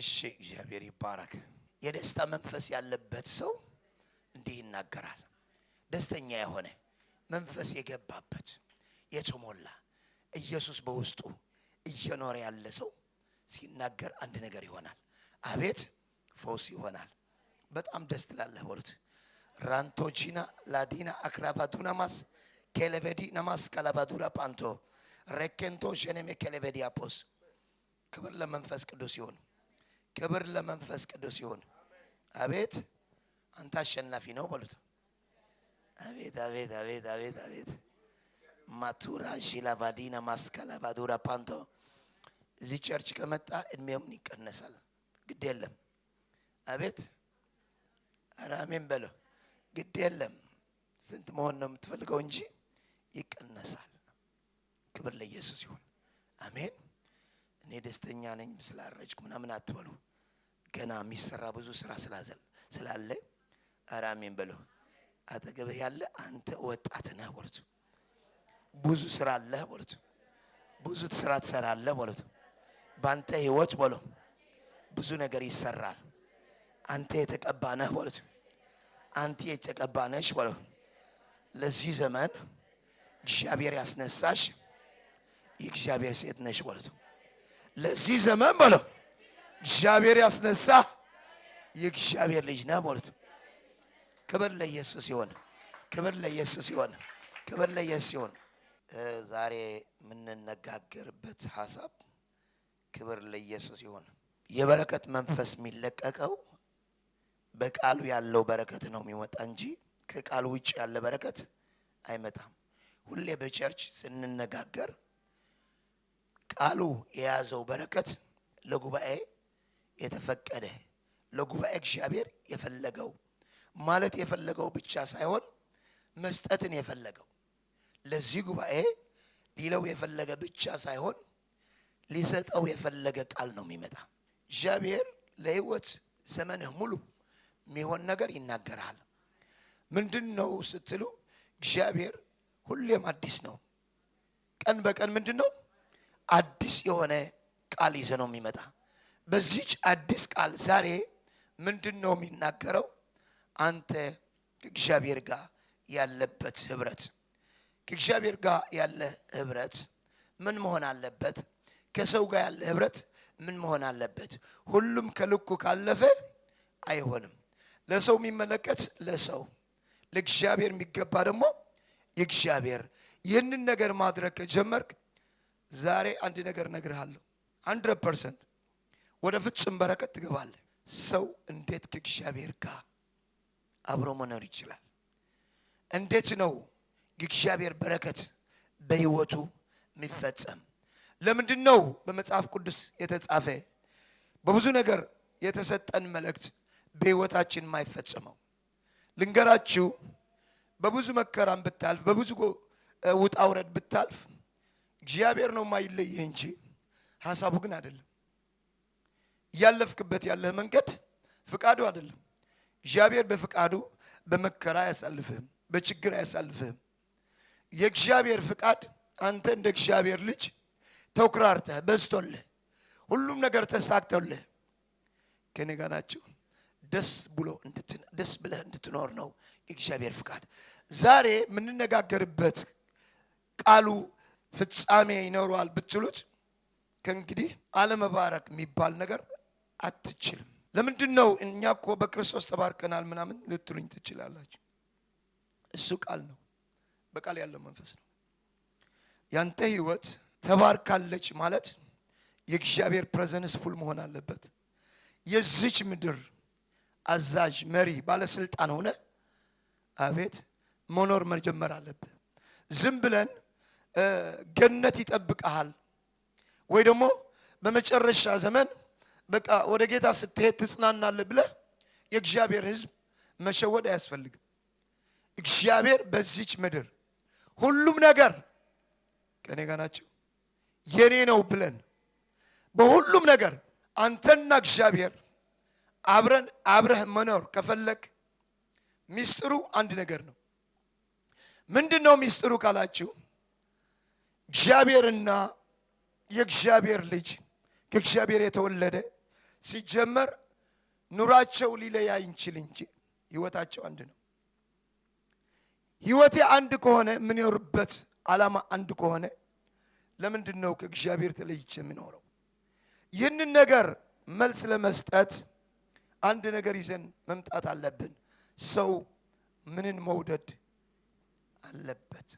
እሺ እግዚአብሔር ይባረክ። የደስታ መንፈስ ያለበት ሰው እንዲህ ይናገራል። ደስተኛ የሆነ መንፈስ የገባበት የተሞላ ኢየሱስ በውስጡ እየኖረ ያለ ሰው ሲናገር አንድ ነገር ይሆናል። አቤት ፈውስ ይሆናል። በጣም ደስ ትላለህ በሉት። ራንቶጂና ላዲና አክራባዱና ማስ ከለበዲ ነማስ ከለባዱራ ፓንቶ ረከንቶ ጀነሜ ከለበዲ አፖስ። ክብር ለመንፈስ ቅዱስ ይሁን። ክብር ለመንፈስ ቅዱስ ይሁን። አቤት አንተ አሸናፊ ነው በሉት። አቤት አቤት አቤት አቤት አቤት ማቱራ ጂላባዲና ማስካላ ባዱራ ፓንቶ። እዚህ ቸርች ከመጣ እድሜውን ይቀነሳል። ግድ የለም። አቤት አራሜን በለው። ግድ የለም። ስንት መሆን ነው የምትፈልገው እንጂ ይቀነሳል። ክብር ለኢየሱስ ይሁን። አሜን። እኔ ደስተኛ ነኝ ስላረጅኩ ምናምን አትበሉ። ገና የሚሰራ ብዙ ስራ ስላለ አራሜን በለው። አጠገብህ ያለ አንተ ወጣት ነህ በሉት። ብዙ ስራ አለህ በሉት። ብዙ ስራ ትሰራለህ በሉት። ባንተ ህይወት በለው ብዙ ነገር ይሰራል። አንተ የተቀባ ነህ በሉት። አንተ የተቀባ ነሽ በለው። ለዚህ ዘመን እግዚአብሔር ያስነሳሽ የእግዚአብሔር ሴት ነሽ በሉት። ለዚህ ዘመን በለው እግዚአብሔር ያስነሳ የእግዚአብሔር ልጅ ነህ በሉት። ክብር ለኢየሱስ ይሁን። ክብር ለኢየሱስ ይሁን። ክብር ለኢየሱስ ይሁን። ዛሬ የምንነጋገርበት ሐሳብ ክብር ለኢየሱስ ይሁን። የበረከት መንፈስ የሚለቀቀው በቃሉ ያለው በረከት ነው የሚወጣ እንጂ ከቃሉ ውጭ ያለ በረከት አይመጣም። ሁሌ በቸርች ስንነጋገር ቃሉ የያዘው በረከት ለጉባኤ የተፈቀደ ለጉባኤ እግዚአብሔር የፈለገው ማለት የፈለገው ብቻ ሳይሆን መስጠትን የፈለገው ለዚህ ጉባኤ ሊለው የፈለገ ብቻ ሳይሆን ሊሰጠው የፈለገ ቃል ነው የሚመጣ። እግዚአብሔር ለህይወት ዘመንህ ሙሉ የሚሆን ነገር ይናገራል። ምንድነው ስትሉ እግዚአብሔር ሁሌም አዲስ ነው። ቀን በቀን ምንድነው አዲስ የሆነ ቃል ይዘ ነው የሚመጣ። በዚህች አዲስ ቃል ዛሬ ምንድነው የሚናገረው? አንተ ከእግዚአብሔር ጋር ያለበት ህብረት ከእግዚአብሔር ጋር ያለ ህብረት ምን መሆን አለበት? ከሰው ጋር ያለ ህብረት ምን መሆን አለበት? ሁሉም ከልኩ ካለፈ አይሆንም። ለሰው የሚመለከት ለሰው፣ ለእግዚአብሔር የሚገባ ደግሞ የእግዚአብሔር። ይህንን ነገር ማድረግ ከጀመርክ ዛሬ አንድ ነገር እነግርሃለሁ። 100% ወደ ፍጹም በረከት ትገባለህ። ሰው እንዴት ከእግዚአብሔር ጋር አብሮ መኖር ይችላል? እንዴት ነው የእግዚአብሔር በረከት በህይወቱ የሚፈጸም? ለምንድነው በመጽሐፍ ቅዱስ የተጻፈ በብዙ ነገር የተሰጠን መልእክት በህይወታችን የማይፈጸመው? ልንገራችሁ፣ በብዙ መከራም ብታልፍ በብዙ ውጣ ውረድ ብታልፍ እግዚአብሔር ነው የማይለይህ እንጂ ሐሳቡ ግን አይደለም። ያለፍክበት ያለህ መንገድ ፍቃዱ አይደለም። እግዚአብሔር በፍቃዱ በመከራ ያሳልፍህም በችግር ያሳልፍህም። የእግዚአብሔር ፍቃድ አንተ እንደ እግዚአብሔር ልጅ ተኩራርተህ በዝቶልህ ሁሉም ነገር ተስተካክሎልህ ከኔ ጋር ናችሁ ደስ ብለህ እንድትኖር ነው የእግዚአብሔር ፍቃድ። ዛሬ የምንነጋገርበት ቃሉ ፍጻሜ ይኖረዋል ብትሉት ከእንግዲህ አለመባረክ የሚባል ነገር አትችልም። ለምንድነው? እኛ እኮ በክርስቶስ ተባርከናል ምናምን ልትሉኝ ትችላላችሁ። እሱ ቃል ነው፣ በቃል ያለው መንፈስ ነው። ያንተ ህይወት ተባርካለች ማለት የእግዚአብሔር ፕሬዘንስ ፉል መሆን አለበት። የዚች ምድር አዛዥ መሪ ባለስልጣን ሆነ አቤት መኖር መጀመር አለበት። ዝም ብለን ገነት ይጠብቀሃል ወይ ደግሞ በመጨረሻ ዘመን በቃ ወደ ጌታ ስትሄድ ትጽናናለህ ብለህ የእግዚአብሔር ህዝብ መሸወድ አያስፈልግም። እግዚአብሔር በዚች ምድር ሁሉም ነገር ከኔ ጋር ናቸው የኔ ነው ብለን በሁሉም ነገር አንተና እግዚአብሔር አብረህ መኖር ከፈለክ ሚስጥሩ አንድ ነገር ነው። ምንድነው ሚስጥሩ ካላችሁ? እግዚአብሔርና የእግዚአብሔር ልጅ ከእግዚአብሔር የተወለደ ሲጀመር ኑራቸው ሊለያይ ይችላል እንጂ ህይወታቸው አንድ ነው። ህይወቴ አንድ ከሆነ ምን ይወርበት ዓላማ አንድ ከሆነ ለምንድነው ከእግዚአብሔር ተለይቼ የምኖረው? ይህንን ነገር መልስ ለመስጠት አንድ ነገር ይዘን መምጣት አለብን። ሰው ምንን መውደድ አለበት?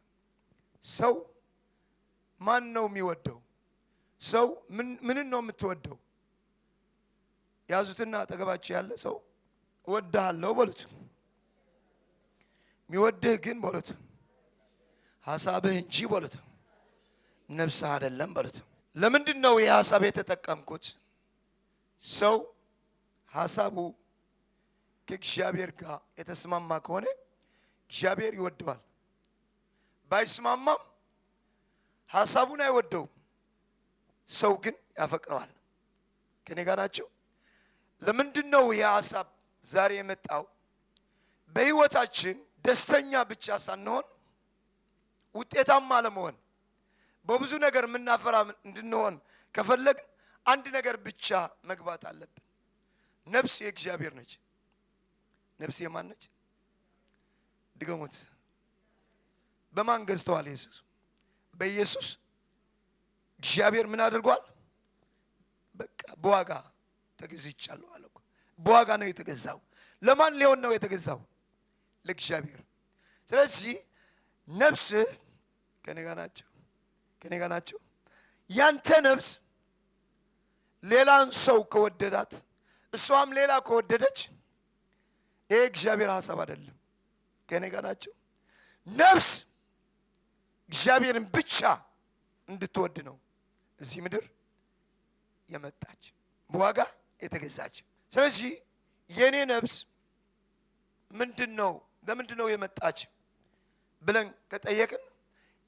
ሰው ማን ነው የሚወደው? ሰው ምንን ነው የምትወደው? ያዙትና አጠገባችሁ ያለ ሰው እወድሃለሁ በሉት። የሚወድህ ግን በሉት ሐሳብህ እንጂ በሉት ነፍስህ አይደለም በሉት። ለምንድን ነው ይህ ሐሳብ የተጠቀምኩት? ሰው ሐሳቡ ከእግዚአብሔር ጋር የተስማማ ከሆነ እግዚአብሔር ይወደዋል። ባይስማማም ሐሳቡን አይወደውም። ሰው ግን ያፈቅረዋል። ከኔ ጋር ናቸው? ለምንድን ነው ይህ ሐሳብ ዛሬ የመጣው? በህይወታችን ደስተኛ ብቻ ሳንሆን ውጤታማ ለመሆን በብዙ ነገር የምናፈራ እንድንሆን ከፈለግን አንድ ነገር ብቻ መግባት አለብን። ነፍስ የእግዚአብሔር ነች። ነፍስ የማን ነች? ድገሙት። በማን ገዝተዋል? ኢየሱስ። በኢየሱስ እግዚአብሔር ምን አድርጓል? በቃ በዋጋ ተገዝቻለሁ አለ እኮ። በዋጋ ነው የተገዛው። ለማን ሊሆን ነው የተገዛው? ለእግዚአብሔር። ስለዚህ ነፍስ ከኔ ጋር ናቸው? ከኔ ጋር ናቸው? ያንተ ነፍስ ሌላን ሰው ከወደዳት እሷም ሌላ ከወደደች ይሄ እግዚአብሔር ሐሳብ አይደለም። ከኔ ጋር ናቸው? ነፍስ እግዚአብሔርን ብቻ እንድትወድ ነው እዚህ ምድር የመጣች በዋጋ የተገዛች። ስለዚህ የኔ ነፍስ ምንድነው? ለምንድነው የመጣች ብለን ከጠየቅን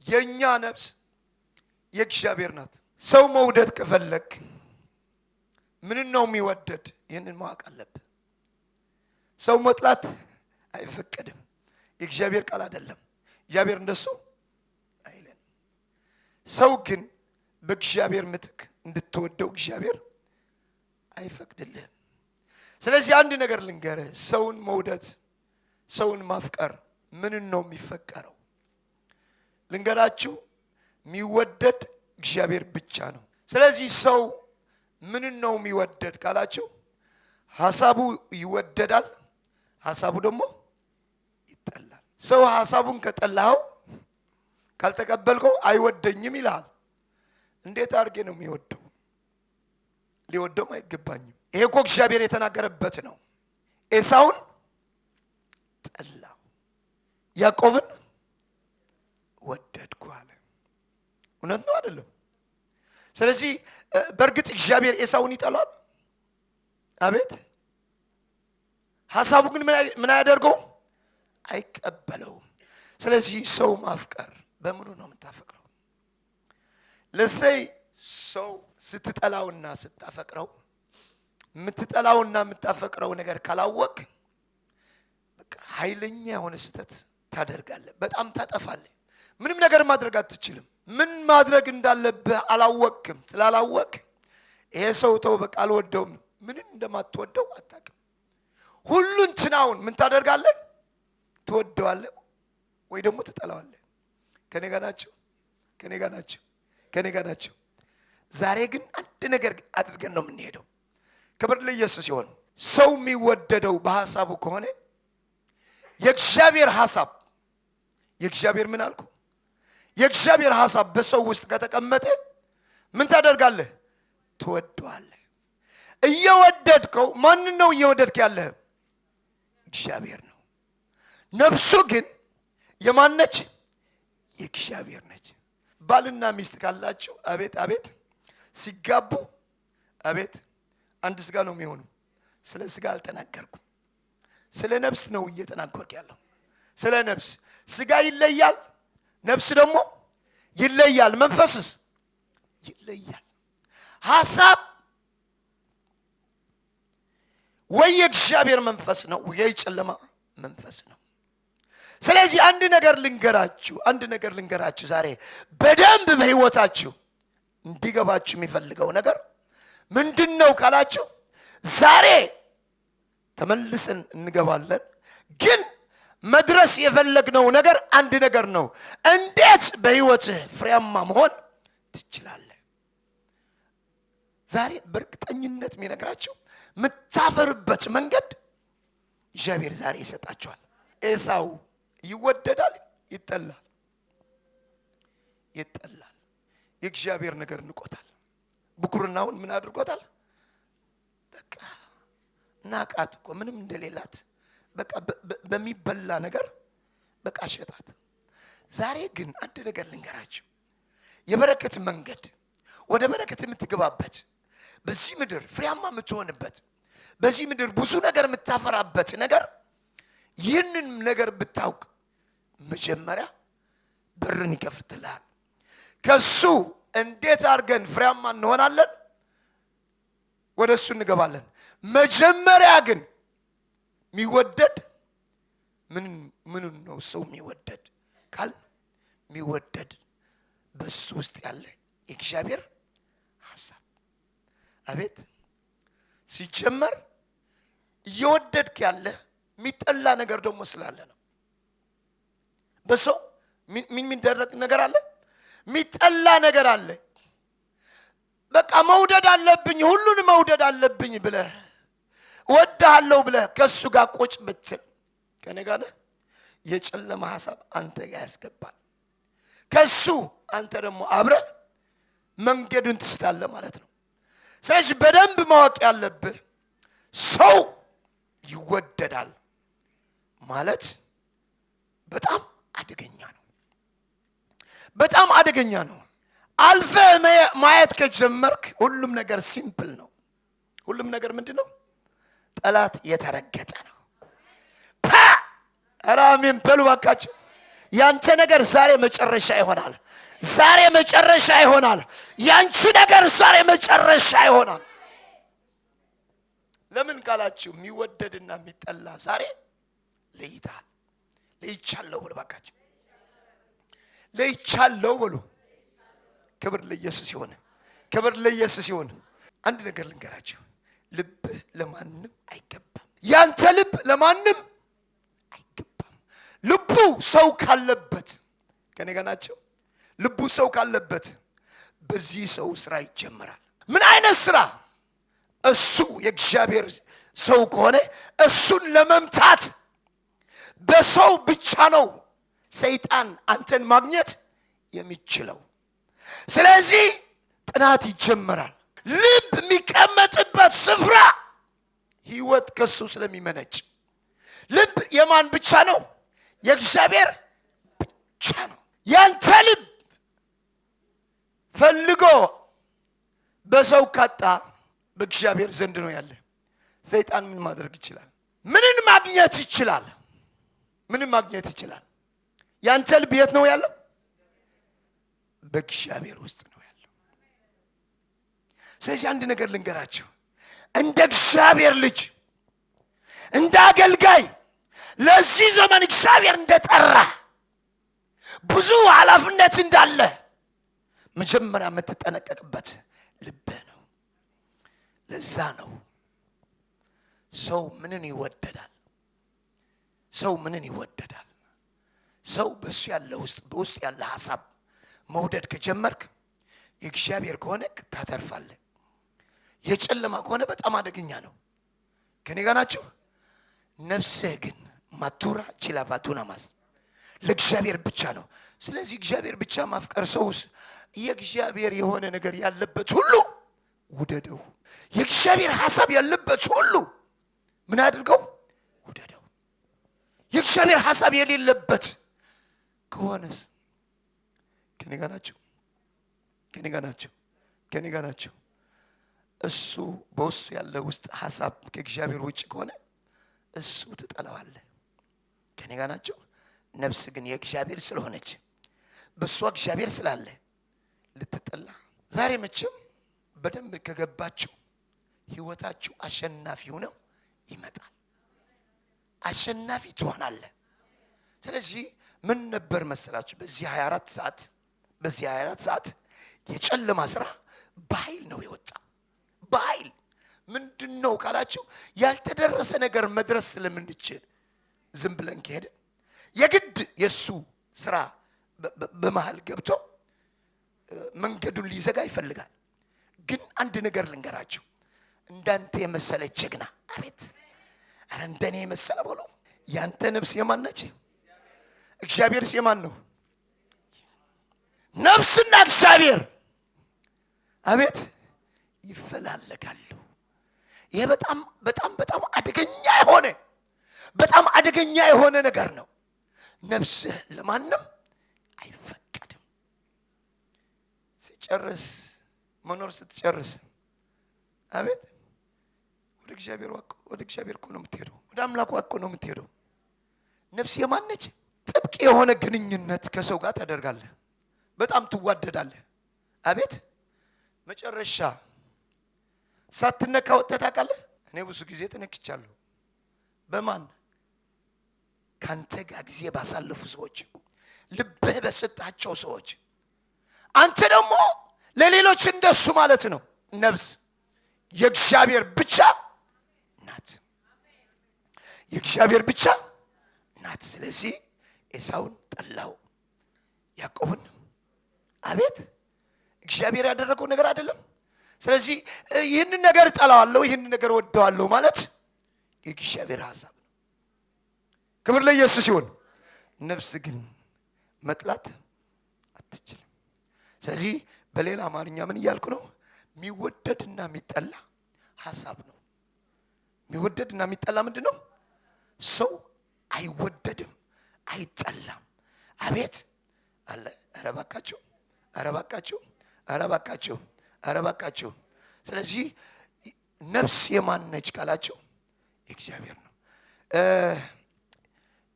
የኛ ነፍስ የእግዚአብሔር ናት። ሰው መውደድ ከፈለክ ምን ነው የሚወደድ? ይህንን ማወቅ አለብህ። ሰው መጥላት አይፈቀድም። የእግዚአብሔር ቃል አይደለም። እግዚአብሔር እንደሱ አይለን። ሰው ግን በእግዚአብሔር ምትክ እንድትወደው እግዚአብሔር አይፈቅድልህም። ስለዚህ አንድ ነገር ልንገርህ፣ ሰውን መውደድ፣ ሰውን ማፍቀር ምን ነው የሚፈቀረው? ልንገራችሁ፣ የሚወደድ እግዚአብሔር ብቻ ነው። ስለዚህ ሰው ምን ነው የሚወደድ ካላችሁ፣ ሐሳቡ ይወደዳል፣ ሐሳቡ ደግሞ ይጠላል። ሰው ሐሳቡን ከጠላኸው ካልተቀበልከው አይወደኝም ይላል። እንዴት አድርጌ ነው የሚወደው? ሊወደውም አይገባኝም። ይሄ እኮ እግዚአብሔር የተናገረበት ነው። ኤሳውን ጠላው፣ ያዕቆብን ወደድኩ አለ። እውነት ነው አይደለም? ስለዚህ በእርግጥ እግዚአብሔር ኤሳውን ይጠላል? አቤት። ሐሳቡ ግን ምን አያደርገው? አይቀበለውም። ስለዚህ ሰው ማፍቀር በምኑ ነው የምታፈቅረው? ለሰይ ሰው ስትጠላውና ስታፈቅረው የምትጠላውና የምታፈቅረው ነገር ካላወቅ በቃ ኃይለኛ የሆነ ስህተት ታደርጋለህ። በጣም ታጠፋለህ። ምንም ነገር ማድረግ አትችልም። ምን ማድረግ እንዳለብህ አላወቅም። ስላላወቅ ይሄ ሰው ተው በቃ አልወደውም፣ ምንም እንደማትወደው አታውቅም። ሁሉን ትናውን ምን ታደርጋለህ? ትወደዋለህ ወይ ደግሞ ትጠላዋለህ። ከኔ ጋር ናቸው? ከኔ ጋር ናቸው? ከኔ ጋር ናቸው? ዛሬ ግን አንድ ነገር አድርገን ነው የምንሄደው። ክብር ለኢየሱስ ይሁን። ሰው የሚወደደው በሐሳቡ ከሆነ የእግዚአብሔር ሐሳብ የእግዚአብሔር ምን አልኩ? የእግዚአብሔር ሐሳብ በሰው ውስጥ ከተቀመጠ ምን ታደርጋለህ? ትወደዋለህ። እየወደድከው ማንን ነው እየወደድክ ያለህ? እግዚአብሔር ነው። ነፍሱ ግን የማን ነች? የእግዚአብሔር ነች። ባልና ሚስት ካላችሁ አቤት አቤት ሲጋቡ አቤት አንድ ስጋ ነው የሚሆኑ። ስለ ስጋ አልተናገርኩም። ስለ ነፍስ ነው እየተናገርኩ ያለው። ስለ ነፍስ ስጋ ይለያል፣ ነፍስ ደግሞ ይለያል፣ መንፈስስ ይለያል። ሐሳብ ወይ የእግዚአብሔር መንፈስ ነው ወይ የጨለማ መንፈስ ነው። ስለዚህ አንድ ነገር ልንገራችሁ ዛሬ በደንብ በህይወታችሁ እንዲገባችሁ የሚፈልገው ነገር ምንድነው ካላችሁ፣ ዛሬ ተመልሰን እንገባለን። ግን መድረስ የፈለግነው ነገር አንድ ነገር ነው። እንዴት በህይወትህ ፍሬያማ መሆን ትችላለህ? ዛሬ በእርግጠኝነት የሚነግራቸው የምታፈርበት መንገድ እግዚአብሔር ዛሬ ይሰጣቸዋል። ኤሳው ይወደዳል፣ ይጠላል። ይጠላል። የእግዚአብሔር ነገር ንቆታል። ብኩርናውን ምን አድርጎታል? በቃ ናቃት እኮ ምንም እንደሌላት በቃ በሚበላ ነገር በቃ ሸጣት። ዛሬ ግን አንድ ነገር ልንገራችሁ። የበረከት መንገድ ወደ በረከት የምትገባበት በዚህ ምድር ፍሬያማ የምትሆንበት በዚህ ምድር ብዙ ነገር የምታፈራበት ነገር ይህንን ነገር ብታውቅ መጀመሪያ በርን ይከፍትልሃል። ከሱ እንዴት አድርገን ፍሬያማ እንሆናለን? ወደሱ እንገባለን። መጀመሪያ ግን የሚወደድ ምን ነው? ሰው የሚወደድ ካል የሚወደድ በሱ ውስጥ ያለ የእግዚአብሔር ሐሳብ። አቤት ሲጀመር እየወደድክ ያለ የሚጠላ ነገር ደግሞ ስላለ ነው። በሰው ምን የሚደረግ ነገር አለ? የሚጠላ ነገር አለ። በቃ መውደድ አለብኝ፣ ሁሉን መውደድ አለብኝ ብለህ ወድሃለሁ ብለህ ከሱ ጋር ቁጭ ብትል ከኔ ጋር ነህ። የጨለማ ሐሳብ አንተ ጋር ያስገባል። ከሱ አንተ ደግሞ አብረህ መንገዱን ትስታለህ ማለት ነው። ስለዚህ በደንብ ማወቅ ያለብህ ሰው ይወደዳል ማለት በጣም አደገኛ ነው። በጣም አደገኛ ነው። አልፈህ ማየት ከጀመርክ ሁሉም ነገር ሲምፕል ነው። ሁሉም ነገር ምንድነው? ጠላት የተረገጠ ነው። አራሚን በሉ ባካችሁ። ያንተ ነገር ዛሬ መጨረሻ ይሆናል። ዛሬ መጨረሻ ይሆናል። ያንቺ ነገር ዛሬ መጨረሻ ይሆናል። ለምን ካላችሁ የሚወደድና የሚጠላ ዛሬ ለይታል። ለይቻለው በሉ ባካችሁ። ለይቻለው በሉ። ክብር ለኢየሱስ ይሁን። ክብር ለኢየሱስ ይሁን። አንድ ነገር ልንገራችሁ። ልብ ለማንም አይገባም። ያንተ ልብ ለማንም አይገባም። ልቡ ሰው ካለበት ከኔ ጋር ናቸው። ልቡ ሰው ካለበት በዚህ ሰው ስራ ይጀምራል። ምን አይነት ስራ? እሱ የእግዚአብሔር ሰው ከሆነ እሱን ለመምታት በሰው ብቻ ነው ሰይጣን አንተን ማግኘት የሚችለው። ስለዚህ ጥናት ይጀምራል። ልብ የሚቀመጥበት ስፍራ ህይወት ከሱ ስለሚመነጭ ልብ የማን ብቻ ነው? የእግዚአብሔር ብቻ ነው። ያንተ ልብ ፈልጎ በሰው ካጣ በእግዚአብሔር ዘንድ ነው ያለ። ሰይጣን ምን ማድረግ ይችላል? ምንን ማግኘት ይችላል? ምንን ማግኘት ይችላል? ያንተ ልብ የት ነው ያለው? በእግዚአብሔር ውስጥ ነው ያለው። ስለዚህ አንድ ነገር ልንገራችሁ። እንደ እግዚአብሔር ልጅ እንደ አገልጋይ ለዚህ ዘመን እግዚአብሔር እንደጠራ ብዙ ኃላፊነት እንዳለ መጀመሪያ የምትጠነቀቅበት ልብህ ነው። ለዛ ነው ሰው ምንን ይወደዳል? ሰው ምንን ይወደዳል? ሰው በሱ ያለ በውስጥ ያለ ሐሳብ መውደድ ከጀመርክ የእግዚአብሔር ከሆነ ታተርፋለህ። የጨለማ ከሆነ በጣም አደገኛ ነው። ከኔ ጋር ናችሁ? ነፍስህ ግን ማቱራ ቺላፋቱና ማስ ለእግዚአብሔር ብቻ ነው። ስለዚህ እግዚአብሔር ብቻ ማፍቀር ሰውስ የእግዚአብሔር የሆነ ነገር ያለበት ሁሉ ውደደው። የእግዚአብሔር ሐሳብ ያለበት ሁሉ ምን አድርገው? ውደደው። የእግዚአብሔር ሐሳብ የሌለበት ከሆነስ ከኔ ጋር ናችሁ? ከኔ ጋር ናችሁ? ከኔ ጋር ናችሁ? እሱ በውስጡ ያለ ውስጥ ሐሳብ ከእግዚአብሔር ውጭ ከሆነ እሱ ትጠላዋለህ። ከኔ ጋር ናችሁ? ነፍስ ግን የእግዚአብሔር ስለሆነች በሷ እግዚአብሔር ስላለ ልትጠላ። ዛሬ መቼም በደንብ ከገባችሁ ህይወታችሁ አሸናፊ ሆነው ይመጣል። አሸናፊ ትሆናለህ። ስለዚህ ምን ነበር መሰላችሁ? በዚህ 24 ሰዓት የጨለማ ስራ በኃይል ነው የወጣ። በኃይል ምንድነው ነው ካላችሁ ያልተደረሰ ነገር መድረስ ስለምንችል ዝም ብለን ከሄደ የግድ የሱ ስራ በመሃል ገብቶ መንገዱን ሊዘጋ ይፈልጋል። ግን አንድ ነገር ልንገራችሁ፣ እንዳንተ የመሰለ ጀግና አቤት! አረ እንደኔ የመሰለ ብሎ ያንተ ነፍስ የማን ነች? እግዚአብሔርስ የማን ነው? ነፍስና እግዚአብሔር አቤት ይፈላለጋሉ። ይሄ በጣም በጣም በጣም አደገኛ የሆነ ነገር ነው። ነፍስህ ለማንም አይፈቀድም። ሲጨርስ መኖር ስትጨርስ አቤት ወደ እግዚአብሔር እኮ ነው የምትሄደው። ወደ አምላኩ እኮ ነው የምትሄደው። ነፍስ የማን ነች? ጥብቅ የሆነ ግንኙነት ከሰው ጋር ታደርጋለህ። በጣም ትዋደዳለህ። አቤት መጨረሻ ሳትነካ ወጥተህ ታውቃለህ? እኔ ብዙ ጊዜ ተነክቻለሁ። በማን? ካንተ ጋር ጊዜ ባሳለፉ ሰዎች፣ ልብህ በሰጣቸው ሰዎች። አንተ ደግሞ ለሌሎች እንደሱ ማለት ነው። ነፍስ የእግዚአብሔር ብቻ ናት። የእግዚአብሔር ብቻ ናት። ስለዚህ ኤሳውን ጠላው፣ ያዕቆብን። አቤት እግዚአብሔር ያደረገው ነገር አይደለም። ስለዚህ ይህንን ነገር ጠላዋለሁ፣ ይህንን ነገር ወደዋለሁ ማለት የእግዚአብሔር ሐሳብ ነው። ክብር ለኢየሱስ ይሁን። ነፍስ ግን መጥላት አትችልም። ስለዚህ በሌላ አማርኛ ምን እያልኩ ነው? የሚወደድና የሚጠላ ሐሳብ ነው። የሚወደድና የሚጠላ ምንድን ነው? ሰው አይወደድም፣ አይጠላም። አቤት አለ። ኧረ እባካችሁ፣ ኧረ እባካችሁ፣ ኧረ እባካችሁ፣ ኧረ እባካችሁ። ስለዚህ ነፍስ የማን ነች ካላችሁ እግዚአብሔር ነው።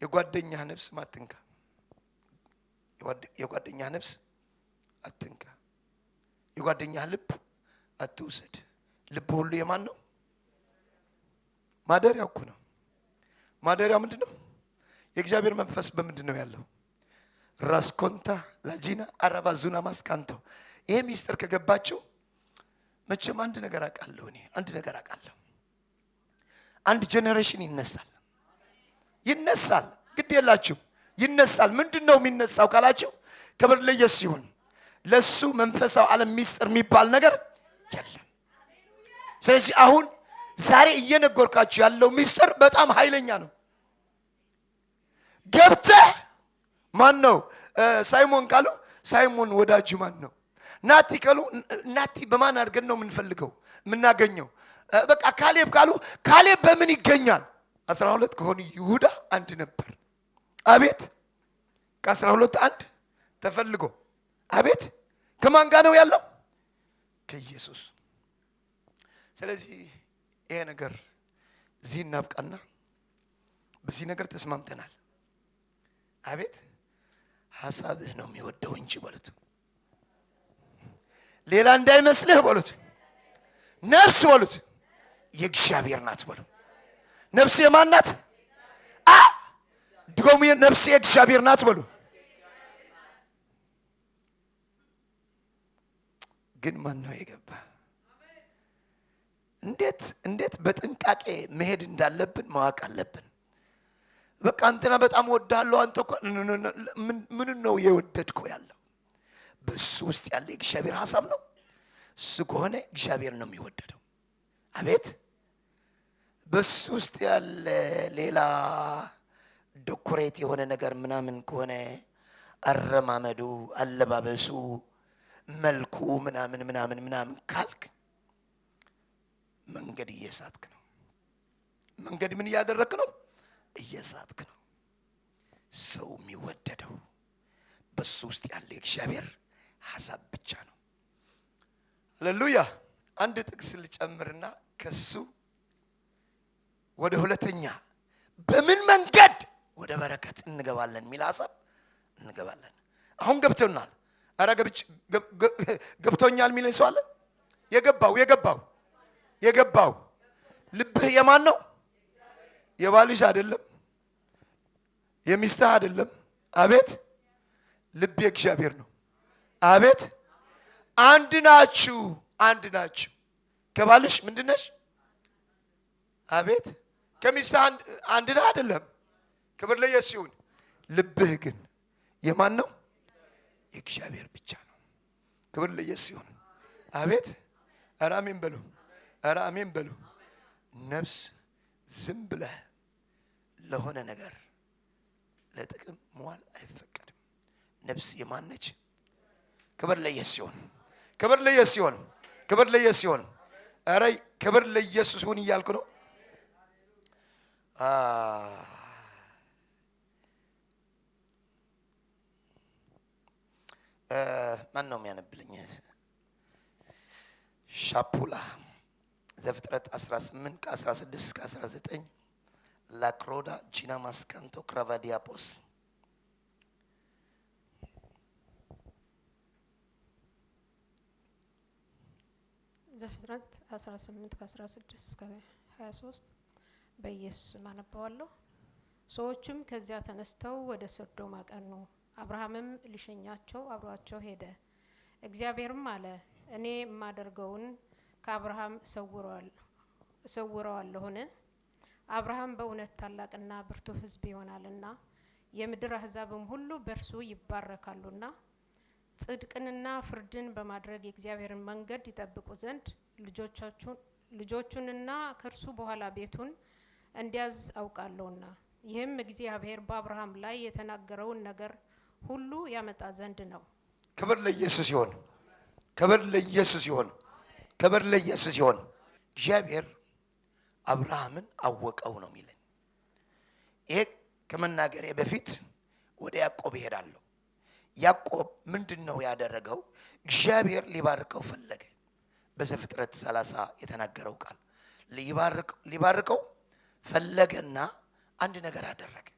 የጓደኛ ነፍስ አትንካ። የጓደኛ ነፍስ አትንካ። የጓደኛ ልብ አትውሰድ። ልብ ሁሉ የማን ነው? ማደሪያው እኮ ነው። ማደሪያው ምንድን ነው? የእግዚአብሔር መንፈስ በምንድን ነው ያለው? ራስኮንታ ላጂና አራባዙና ማስካንቶ። ይሄ ሚስጥር ከገባችሁ መቼም አንድ ነገር አውቃለሁ። እኔ አንድ ነገር አውቃለሁ። አንድ ጄኔሬሽን ይነሳል። ግድ የላችሁ ይነሳል። ምንድን ነው የሚነሳው ካላችሁ ክብር ለኢየሱስ ይሁን። ለሱ መንፈሳዊ ዓለም ሚስጥር የሚባል ነገር የለም። ስለዚህ አሁን ዛሬ እየነገርኳችሁ ያለው ሚስጥር በጣም ኃይለኛ ነው። ገብተህ ማን ነው ሳይሞን ካሉ ሳይሞን ወዳጁ ማን ነው? ናቲ ካሉ ናቲ በማን አድርገን ነው የምንፈልገው የምናገኘው? በቃ ካሌብ ካሉ ካሌብ በምን ይገኛል? 12 ከሆኑ ይሁዳ አንድ ነበር። አቤት ከ12 አንድ ተፈልጎ አቤት ከማን ጋር ነው ያለው? ከኢየሱስ። ስለዚህ ይሄ ነገር እዚህ እናብቃና በዚህ ነገር ተስማምተናል። አቤት ሐሳብህ ነው የሚወደው እንጂ በሉት፣ ሌላ እንዳይመስልህ በሉት። ነፍስ በሉት የእግዚአብሔር ናት በሉ። ነፍስ የማን ናት? ድጎሙ፣ ነፍስ የእግዚአብሔር ናት በሉ። ግን ማን ነው የገባ? እንዴት በጥንቃቄ መሄድ እንዳለብን ማወቅ አለብን። በቃ አንተና በጣም ወዳለሁ አንተ እኮ ምን ነው የወደድከው ያለው? በሱ ውስጥ ያለ የእግዚአብሔር ሐሳብ ነው። እሱ ከሆነ እግዚአብሔር ነው የሚወደደው። አቤት በሱ ውስጥ ያለ ሌላ ዶኮሬት የሆነ ነገር ምናምን ከሆነ አረማመዱ፣ አለባበሱ፣ መልኩ ምናምን ካልክ መንገድ እየሳትክ ነው። መንገድ ምን እያደረክ ነው? እየሳትክ ነው። ሰው የሚወደደው በሱ ውስጥ ያለ እግዚአብሔር ሐሳብ ብቻ ነው። ሃሌሉያ። አንድ ጥቅስ ልጨምርና ከሱ ወደ ሁለተኛ በምን መንገድ ወደ በረከት እንገባለን የሚል ሐሳብ እንገባለን። አሁን ገብቶናል። አረ ገብቶኛል የሚል ሰው አለ? የገባው ልብህ የማን ነው? የባልሽ አይደለም፣ የሚስትህ አይደለም። አቤት ልብ የእግዚአብሔር ነው። አቤት አንድ ናችሁ። ከባልሽ ምንድነሽ? አቤት ከሚስትህ አንድ ነህ አይደለም? ክብር ለኢየሱስ ይሁን። ልብህ ግን የማን ነው? የእግዚአብሔር ብቻ ነው። ክብር ለኢየሱስ ይሁን። አቤት ኧረ አሜን በሉ፣ ኧረ አሜን በሉ። ነፍስ ዝም ብለህ ለሆነ ነገር ለጥቅም መዋል አይፈቀድም። ነፍስ የማን ነች? ክብር ለኢየሱስ ይሁን፣ ክብር ለኢየሱስ ይሁን፣ ክብር ለኢየሱስ ይሁን። ኧረ ክብር ለኢየሱስ ይሁን እያልኩ ነው። ማን ነው የሚያነብልኝ? ሻፑላ ዘፍጥረት 18 ከ16 እስከ 19 ላክሮዳ ጂና ማስካንቶ ክራቫዲያፖስ ዘፍጥረት 18 ከ16 እስከ 23 በኢየሱስ አነባዋለሁ። ሰዎችም ከዚያ ተነስተው ወደ ሶዶም አቀኑ። አብርሃምም ሊሸኛቸው አብሯቸው ሄደ። እግዚአብሔርም አለ፣ እኔ የማደርገውን ከአብርሃም እሰውረዋለሁን? አብርሃም በእውነት ታላቅና ብርቱ ሕዝብ ይሆናልና የምድር አሕዛብም ሁሉ በእርሱ ይባረካሉና ጽድቅንና ፍርድን በማድረግ የእግዚአብሔርን መንገድ ይጠብቁ ዘንድ ልጆቹንና ከእርሱ በኋላ ቤቱን እንዲያዝ አውቃለሁና ይህም እግዚአብሔር በአብርሃም ላይ የተናገረውን ነገር ሁሉ ያመጣ ዘንድ ነው። ክብር ለኢየሱስ ይሁን፣ ክብር ለኢየሱስ ይሁን፣ ክብር ለኢየሱስ ይሁን። እግዚአብሔር አብርሃምን አወቀው ነው የሚለን። ይሄ ከመናገሬ በፊት ወደ ያዕቆብ ይሄዳለሁ። ያዕቆብ ምንድነው ያደረገው? እግዚአብሔር ሊባርከው ፈለገ። በዘፍጥረት 30 የተናገረው ቃል ሊባርከው ፈለገና አንድ ነገር አደረገ።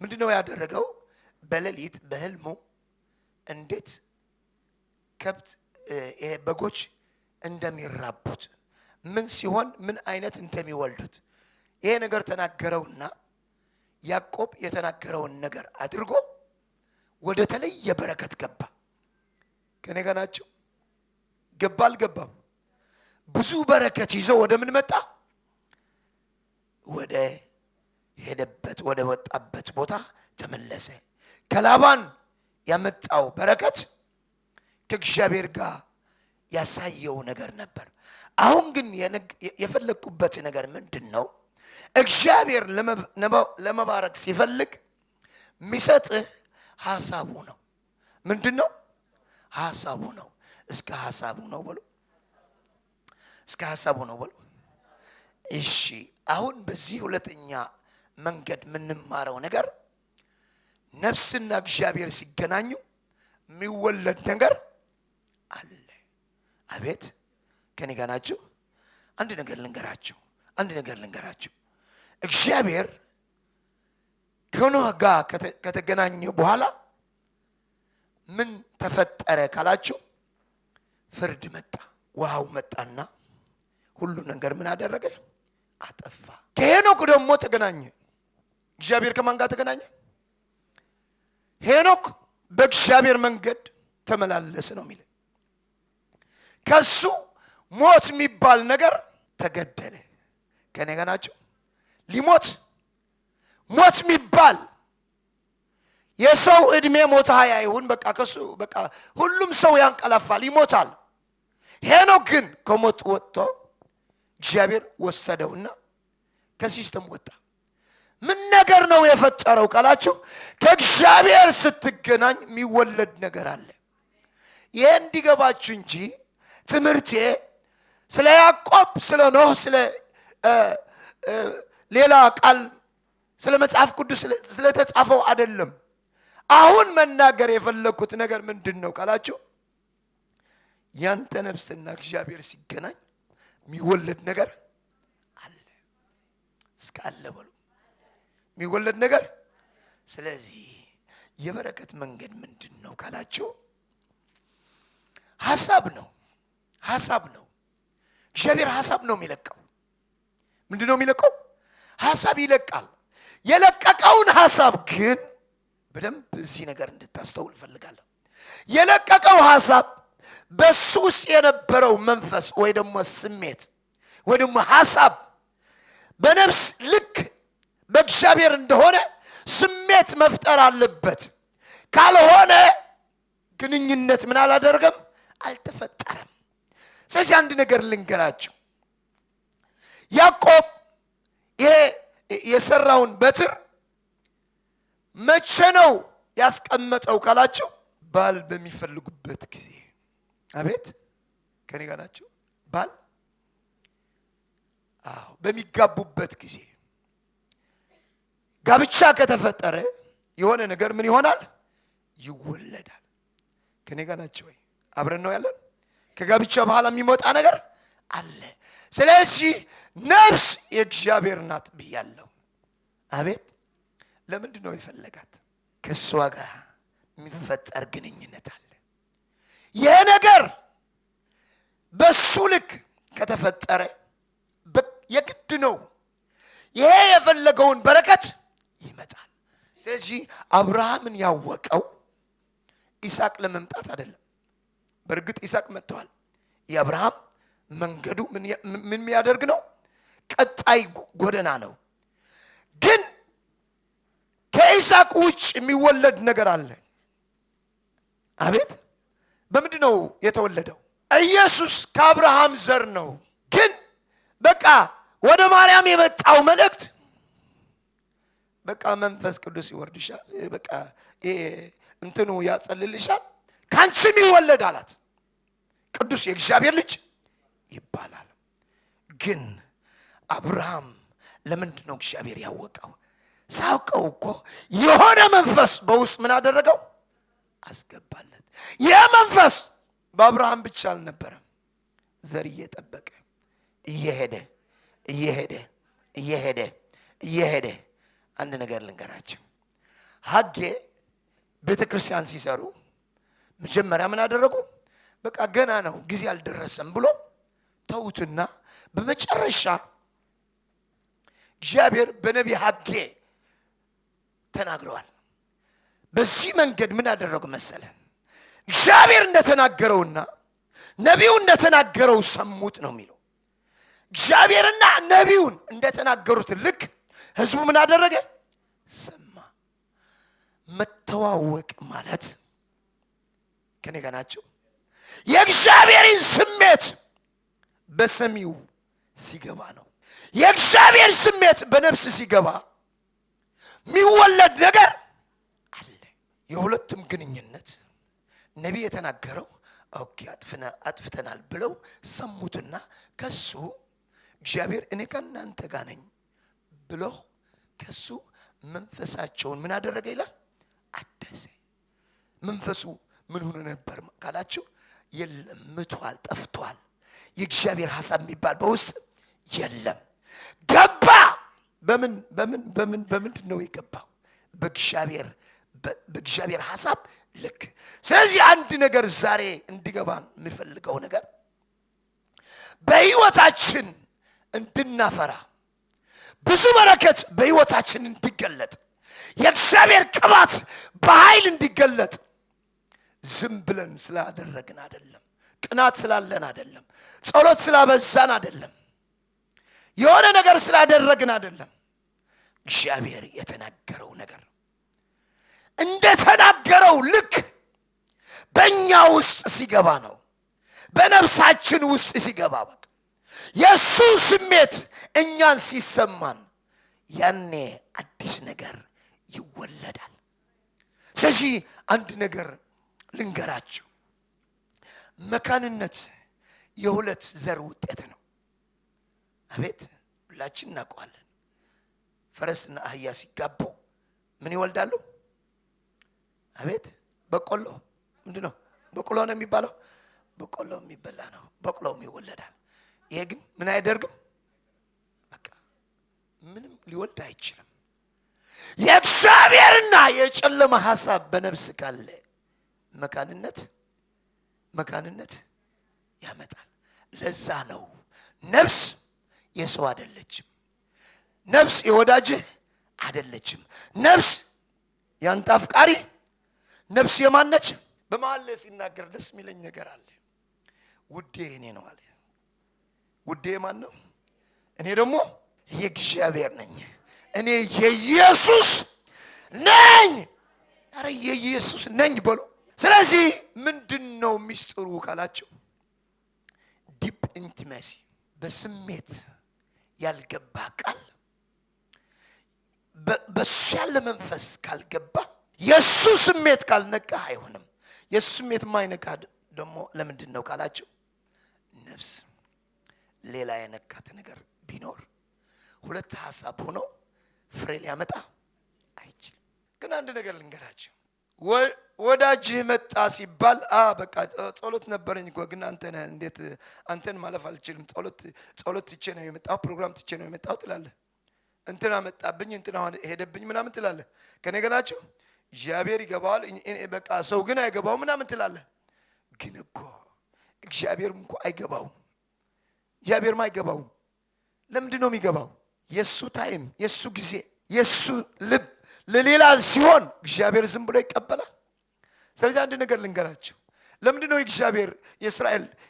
ምንድነው ያደረገው? በሌሊት በህልሙ እንዴት ከብት በጎች እንደሚራቡት ምን ሲሆን ምን አይነት እንደሚወልዱት ይሄ ነገር ተናገረውና ያዕቆብ የተናገረውን ነገር አድርጎ ወደ ተለየ በረከት ገባ። ከኔ ጋር ናቸው? ገባ አልገባም? ብዙ በረከት ይዞ ወደ ምን መጣ? ወደ ሄደበት ወደ ወጣበት ቦታ ተመለሰ። ከላባን ያመጣው በረከት ከእግዚአብሔር ጋር ያሳየው ነገር ነበር። አሁን ግን የፈለኩበት ነገር ምንድነው? እግዚአብሔር ለመባረክ ሲፈልግ የሚሰጥህ ሐሳቡ ነው። ምንድነው? ሐሳቡ ነው። እስከ ሐሳቡ ነው በሉ፣ እስከ ሐሳቡ ነው በሉ። እሺ አሁን በዚህ ሁለተኛ መንገድ የምንማረው ነገር ነፍስና እግዚአብሔር ሲገናኙ የሚወለድ ነገር አለ። አቤት ከኔ ጋር ናችሁ? አንድ ነገር ልንገራችሁ። እግዚአብሔር ከኖህ ጋር ከተገናኘ በኋላ ምን ተፈጠረ ካላችሁ፣ ፍርድ መጣ። ውሃው መጣና ሁሉ ነገር ምን አደረገ? አጠፋ። ከሄኖክ ደግሞ ተገናኘ። እግዚአብሔር ከማን ጋር ተገናኘ? ሄኖክ በእግዚአብሔር መንገድ ተመላለሰ ነው የሚለው። ከሱ ሞት የሚባል ነገር ተገደለ። ከኔ ጋር ናቸው? ሞት የሚባል የሰው እድሜ ሞት 20 ይሁን በቃ ከሱ በቃ ሁሉም ሰው ያንቀላፋል፣ ይሞታል። ሄኖክ ግን ከሞት ወጥቶ እግዚአብሔር ወሰደውና ከሲስተም ወጣ። ምን ነገር ነው የፈጠረው ካላችሁ፣ ከእግዚአብሔር ስትገናኝ የሚወለድ ነገር አለ። ይሄ እንዲገባችሁ እንጂ ትምህርቴ ስለ ያዕቆብ ስለ ኖህ ስለ ሌላ ቃል ስለ መጽሐፍ ቅዱስ ስለተጻፈው አይደለም። አሁን መናገር የፈለኩት ነገር ምንድነው ካላችሁ፣ ያንተ ነፍስና እግዚአብሔር ሲገናኝ የሚወለድ ነገር አለ። እስከ አለ በሉ የሚወለድ ነገር። ስለዚህ የበረከት መንገድ ምንድነው ካላችሁ፣ ሐሳብ ነው። እግዚአብሔር ሐሳብ ነው የሚለቀው። ምንድነው የሚለቀው? ሐሳብ ይለቃል። የለቀቀውን ሐሳብ ግን በደንብ እዚህ ነገር እንድታስተውል እፈልጋለሁ። የለቀቀው ሐሳብ በሱ ውስጥ የነበረው መንፈስ ወይ ደግሞ ስሜት ወይ ደግሞ ሐሳብ በነፍስ ልክ በእግዚአብሔር እንደሆነ ስሜት መፍጠር አለበት። ካልሆነ ግንኙነት ምን አላደረገም? አልተፈጠረም። ስለዚህ አንድ ነገር ልንገራችሁ። ያዕቆብ ይሄ የሰራውን በትር መቼ ነው ያስቀመጠው ካላችሁ፣ ባል በሚፈልጉበት ጊዜ። አቤት ከኔ ጋር ናቸው? ባል በሚጋቡበት ጊዜ ጋብቻ ከተፈጠረ የሆነ ነገር ምን ይሆናል? ይወለዳል። ከኔ ጋር ናቸው ወይ? አብረን ነው ያለን። ከጋብቻ በኋላ የሚመጣ ነገር አለ። ስለዚህ ነፍስ የእግዚአብሔር ናት ብያለሁ። አቤት ለምንድን ነው የፈለጋት? ከሷ ጋር የሚፈጠር ግንኙነት አለ። ይሄ ነገር በሱ ልክ ከተፈጠረ የግድ ነው ይሄ የፈለገውን በረከት ይመጣል። ስለዚህ አብርሃምን ያወቀው ይስሐቅ ለመምጣት አይደለም። በእርግጥ ይስሐቅ መጥቷል። የአብርሃም መንገዱ ምን የሚያደርግ ነው? ቀጣይ ጎዳና ነው። ግን ከይስሐቅ ውጭ የሚወለድ ነገር አለ። አቤት በምንድን ነው የተወለደው? ኢየሱስ ከአብርሃም ዘር ነው። ግን በቃ ወደ ማርያም የመጣው መልእክት በቃ መንፈስ ቅዱስ ይወርድሻል፣ በቃ እንትኑ ያጸልልሻል፣ ካንቺም ይወለድ አላት። ቅዱስ የእግዚአብሔር ልጅ ይባላል። ግን አብርሃም ለምንድን ነው እግዚአብሔር ያወቀው? ሳውቀው እኮ የሆነ መንፈስ በውስጥ ምን አደረገው? አስገባለት። ይህ መንፈስ በአብርሃም ብቻ አልነበረም። ዘር እየጠበቀ እየሄደ አንድ ነገር ልንገራቸው። ሐጌ ቤተ ክርስቲያን ሲሰሩ መጀመሪያ ምን አደረጉ? በቃ ገና ነው ጊዜ አልደረሰም ብሎ ተውትና በመጨረሻ እግዚአብሔር በነቢይ ሐጌ ተናግረዋል። በዚህ መንገድ ምን አደረጉ መሰለ? እግዚአብሔር እንደተናገረውና ነቢዩ እንደተናገረው ሰሙት ነው የሚለው። እግዚአብሔርና ነቢዩን እንደተናገሩት ልክ ህዝቡ ምን አደረገ? ሰማ። መተዋወቅ ማለት ከኔ ጋር ናቸው። የእግዚአብሔርን ስሜት በሰሚው ሲገባ ነው። የእግዚአብሔር ስሜት በነፍስ ሲገባ የሚወለድ ነገር አለ። የሁለቱም ግንኙነት ነቢይ የተናገረው ኦኬ አጥፍተናል ብለው ሰሙትና ከሱ እግዚአብሔር እኔ ከእናንተ ጋር ነኝ ብሎ ከሱ መንፈሳቸውን ምን አደረገ ይላል? አደሰ። መንፈሱ ምን ሆኖ ነበር ካላችሁ፣ የለም ምቷል፣ ጠፍቷል። የእግዚአብሔር ሐሳብ የሚባል በውስጥ የለም። ገባ። በምንድን ነው የገባው? በእግዚአብሔር ሐሳብ ልክ። ስለዚህ አንድ ነገር ዛሬ እንዲገባን የሚፈልገው ነገር በህይወታችን እንድናፈራ ብዙ በረከት በህይወታችን እንዲገለጥ የእግዚአብሔር ቅባት በኃይል እንዲገለጥ ዝም ብለን ስላደረግን አይደለም፣ ቅናት ስላለን አይደለም፣ ጸሎት ስላበዛን አይደለም፣ የሆነ ነገር ስላደረግን አይደለም። እግዚአብሔር የተናገረው ነገር እንደተናገረው ልክ በእኛ ውስጥ ሲገባ ነው። በነፍሳችን ውስጥ ሲገባ በቃ የእሱ ስሜት እኛን ሲሰማን ያኔ አዲስ ነገር ይወለዳል። ስለዚህ አንድ ነገር ልንገራችሁ። መካንነት የሁለት ዘር ውጤት ነው። አቤት ሁላችን እናውቀዋለን። ፈረስና አህያ ሲጋቡ ምን ይወልዳሉ? አቤት በቆሎ ምንድን ነው? በቆሎ ነው የሚባለው። በቆሎ የሚበላ ነው። በቆሎም ይወለዳል። ይሄ ግን ምን አይደርግም? በቃ ምንም ሊወልድ አይችልም። የእግዚአብሔርና የጨለማ ሐሳብ በነፍስ ካለ መካንነት ያመጣል። ለዛ ነው ነፍስ የሰው አይደለችም። ነፍስ የወዳጅህ አይደለችም። ነፍስ ያንተ አፍቃሪ ነፍስ የማነች? በመሃል ላይ ሲናገር ደስ የሚለኝ ነገር አለ። ውዴ እኔ ነው አለ። ውዴ ማን ነው? እኔ ደግሞ የእግዚአብሔር ነኝ። እኔ የኢየሱስ ነኝ። አረ የኢየሱስ ነኝ በሉ። ስለዚህ ምንድነው ሚስጥሩ ካላችሁ ዲፕ ኢንቲሜሲ፣ በስሜት ያልገባ ቃል፣ በሱ ያለ መንፈስ ካልገባ፣ የሱ ስሜት ካልነካ አይሆንም። የሱ ስሜት ማይነካ ደግሞ ለምንድን ነው ካላችሁ ነፍስ ሌላ የነካት ነገር ቢኖር ሁለት ሐሳብ ሆኖ ፍሬ ሊያመጣ አይችልም። ግን አንድ ነገር ልንገራችሁ፣ ወዳጅህ መጣ ሲባል በቃ ጸሎት ነበረኝ እኮ ግን እንዴት አንተን ማለፍ አልችልም፣ ጸሎት ትቼ ነው የመጣው፣ ፕሮግራም ትቼ ነው የመጣው ትላለህ። እንትና መጣብኝ፣ እንትና ሄደብኝ ምናምን ትላለህ። ከኔ ገናችሁ እግዚአብሔር ይገባዋል፣ በቃ ሰው ግን አይገባው ምናምን ትላለህ። ግን እኮ እግዚአብሔርም እኮ አይገባውም። እግዚአብሔርም አይገባውም። ለምንድን ነው የሚገባው? የሱ ታይም፣ የሱ ጊዜ፣ የሱ ልብ ለሌላ ሲሆን እግዚአብሔር ዝም ብሎ ይቀበላል። ስለዚህ አንድ ነገር ልንገራችሁ፣ ለምንድን ነው እግዚአብሔር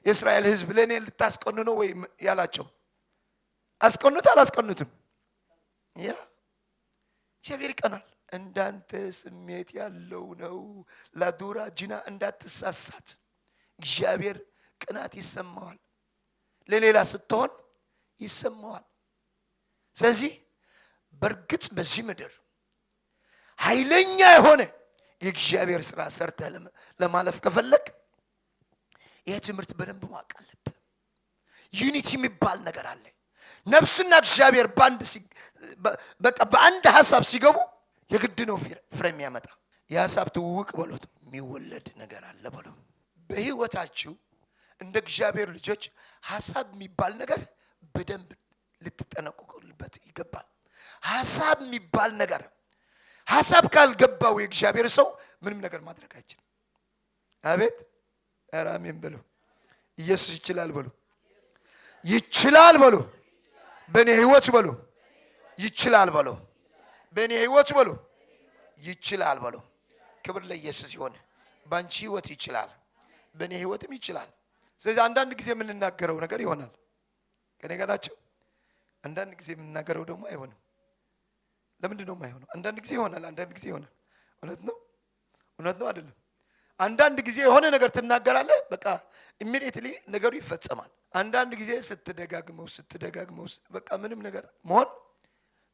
የእስራኤል ሕዝብ ለኔ ልታስቀኑ ነው ወይ ያላቸው? አስቀኑት አላስቀኑትም? ያ እግዚአብሔር ይቀናል። እንዳንተ ስሜት ያለው ነው ላዱራ ጂና እንዳትሳሳት። እግዚአብሔር ቅናት ይሰማዋል፣ ለሌላ ስትሆን ይሰማዋል። ስለዚህ በእርግጥ በዚህ ምድር ኃይለኛ የሆነ የእግዚአብሔር ስራ ሰርተህ ለማለፍ ከፈለግ ይሄ ትምህርት በደንብ ማወቅ አለብህ። ዩኒቲ የሚባል ነገር አለ። ነፍስና እግዚአብሔር በአንድ ሐሳብ ሲገቡ የግድ ነው ፍሬ የሚያመጣ። የሐሳብ ትውውቅ በሉት የሚወለድ ነገር አለ በሉ። በህይወታችሁ እንደ እግዚአብሔር ልጆች ሐሳብ የሚባል ነገር በደንብ ልትጠነቀቁበት ይገባል። ሐሳብ የሚባል ነገር ሐሳብ ካልገባው የእግዚአብሔር ሰው ምንም ነገር ማድረግ አይችልም። አቤት አራሜን በሉ። ኢየሱስ ይችላል በሉ። ይችላል በሉ። በእኔ ህይወት በሉ ይችላል በሉ። በእኔ ህይወት በሉ ይችላል በሉ። ክብር ለኢየሱስ ይሁን። ባንቺ ህይወት ይችላል፣ በእኔ ህይወትም ይችላል። ስለዚህ አንዳንድ ጊዜ የምንናገረው ነገር ይሆናል። ከኔ ጋር ናቸው። አንዳንድ ጊዜ የምንናገረው ደግሞ አይሆንም። ለምንድን ነው የማይሆነው? አንዳንድ ጊዜ ይሆናል፣ አንዳንድ ጊዜ ይሆናል። እውነት ነው አይደለም? አንዳንድ ጊዜ የሆነ ነገር ትናገራለህ፣ በቃ ኢሚዲየትሊ ነገሩ ይፈጸማል። አንዳንድ ጊዜ ስትደጋግመው በቃ ምንም ነገር መሆን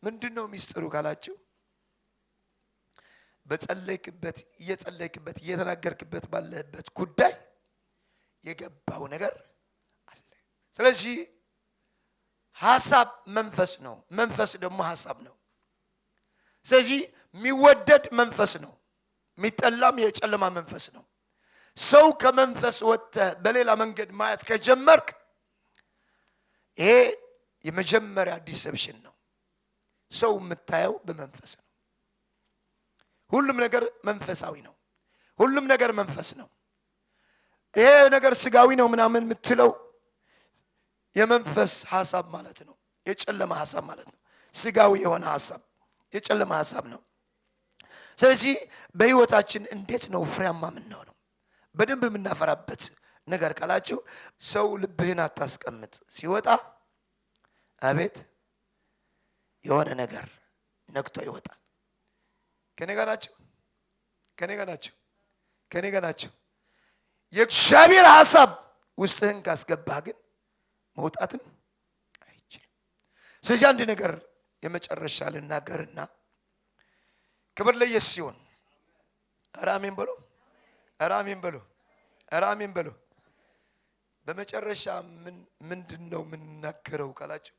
ምንድነው ሚስጥሩ ካላችሁ እየጸለይክበት እየተናገርክበት ባለህበት ጉዳይ የገባው ነገር አለ። ስለዚህ ሐሳብ መንፈስ ነው፣ መንፈስ ደግሞ ሐሳብ ነው። ስለዚህ የሚወደድ መንፈስ ነው፣ የሚጠላም የጨለማ መንፈስ ነው። ሰው ከመንፈስ ወጥተህ በሌላ መንገድ ማየት ከጀመርክ ይሄ የመጀመሪያ ዲሰፕሽን ነው። ሰው የምታየው በመንፈስ ነው። ሁሉም ነገር መንፈሳዊ ነው። ሁሉም ነገር መንፈስ ነው። ይሄ ነገር ስጋዊ ነው ምናምን የምትለው የመንፈስ ሐሳብ ማለት ነው። የጨለማ ሐሳብ ማለት ነው። ስጋዊ የሆነ ሐሳብ የጨለማ ሐሳብ ነው። ስለዚህ በህይወታችን እንዴት ነው ፍሬያማ የምንሆነው? በደንብ የምናፈራበት ነገር ካላችሁ ሰው ልብህን አታስቀምጥ፣ ሲወጣ አቤት የሆነ ነገር ነክቶ ይወጣል። ከኔ ጋር ናቸው። የእግዚአብሔር ሐሳብ ውስጥህን ካስገባህ ግን መውጣትም አይችልም። ስለዚህ አንድ ነገር የመጨረሻ ልናገርና ክብር ለኢየሱስ ይሁን። አሜን በሉ። አሜን በሉ። በመጨረሻ ምንድነው የምንናገረው ካላችሁ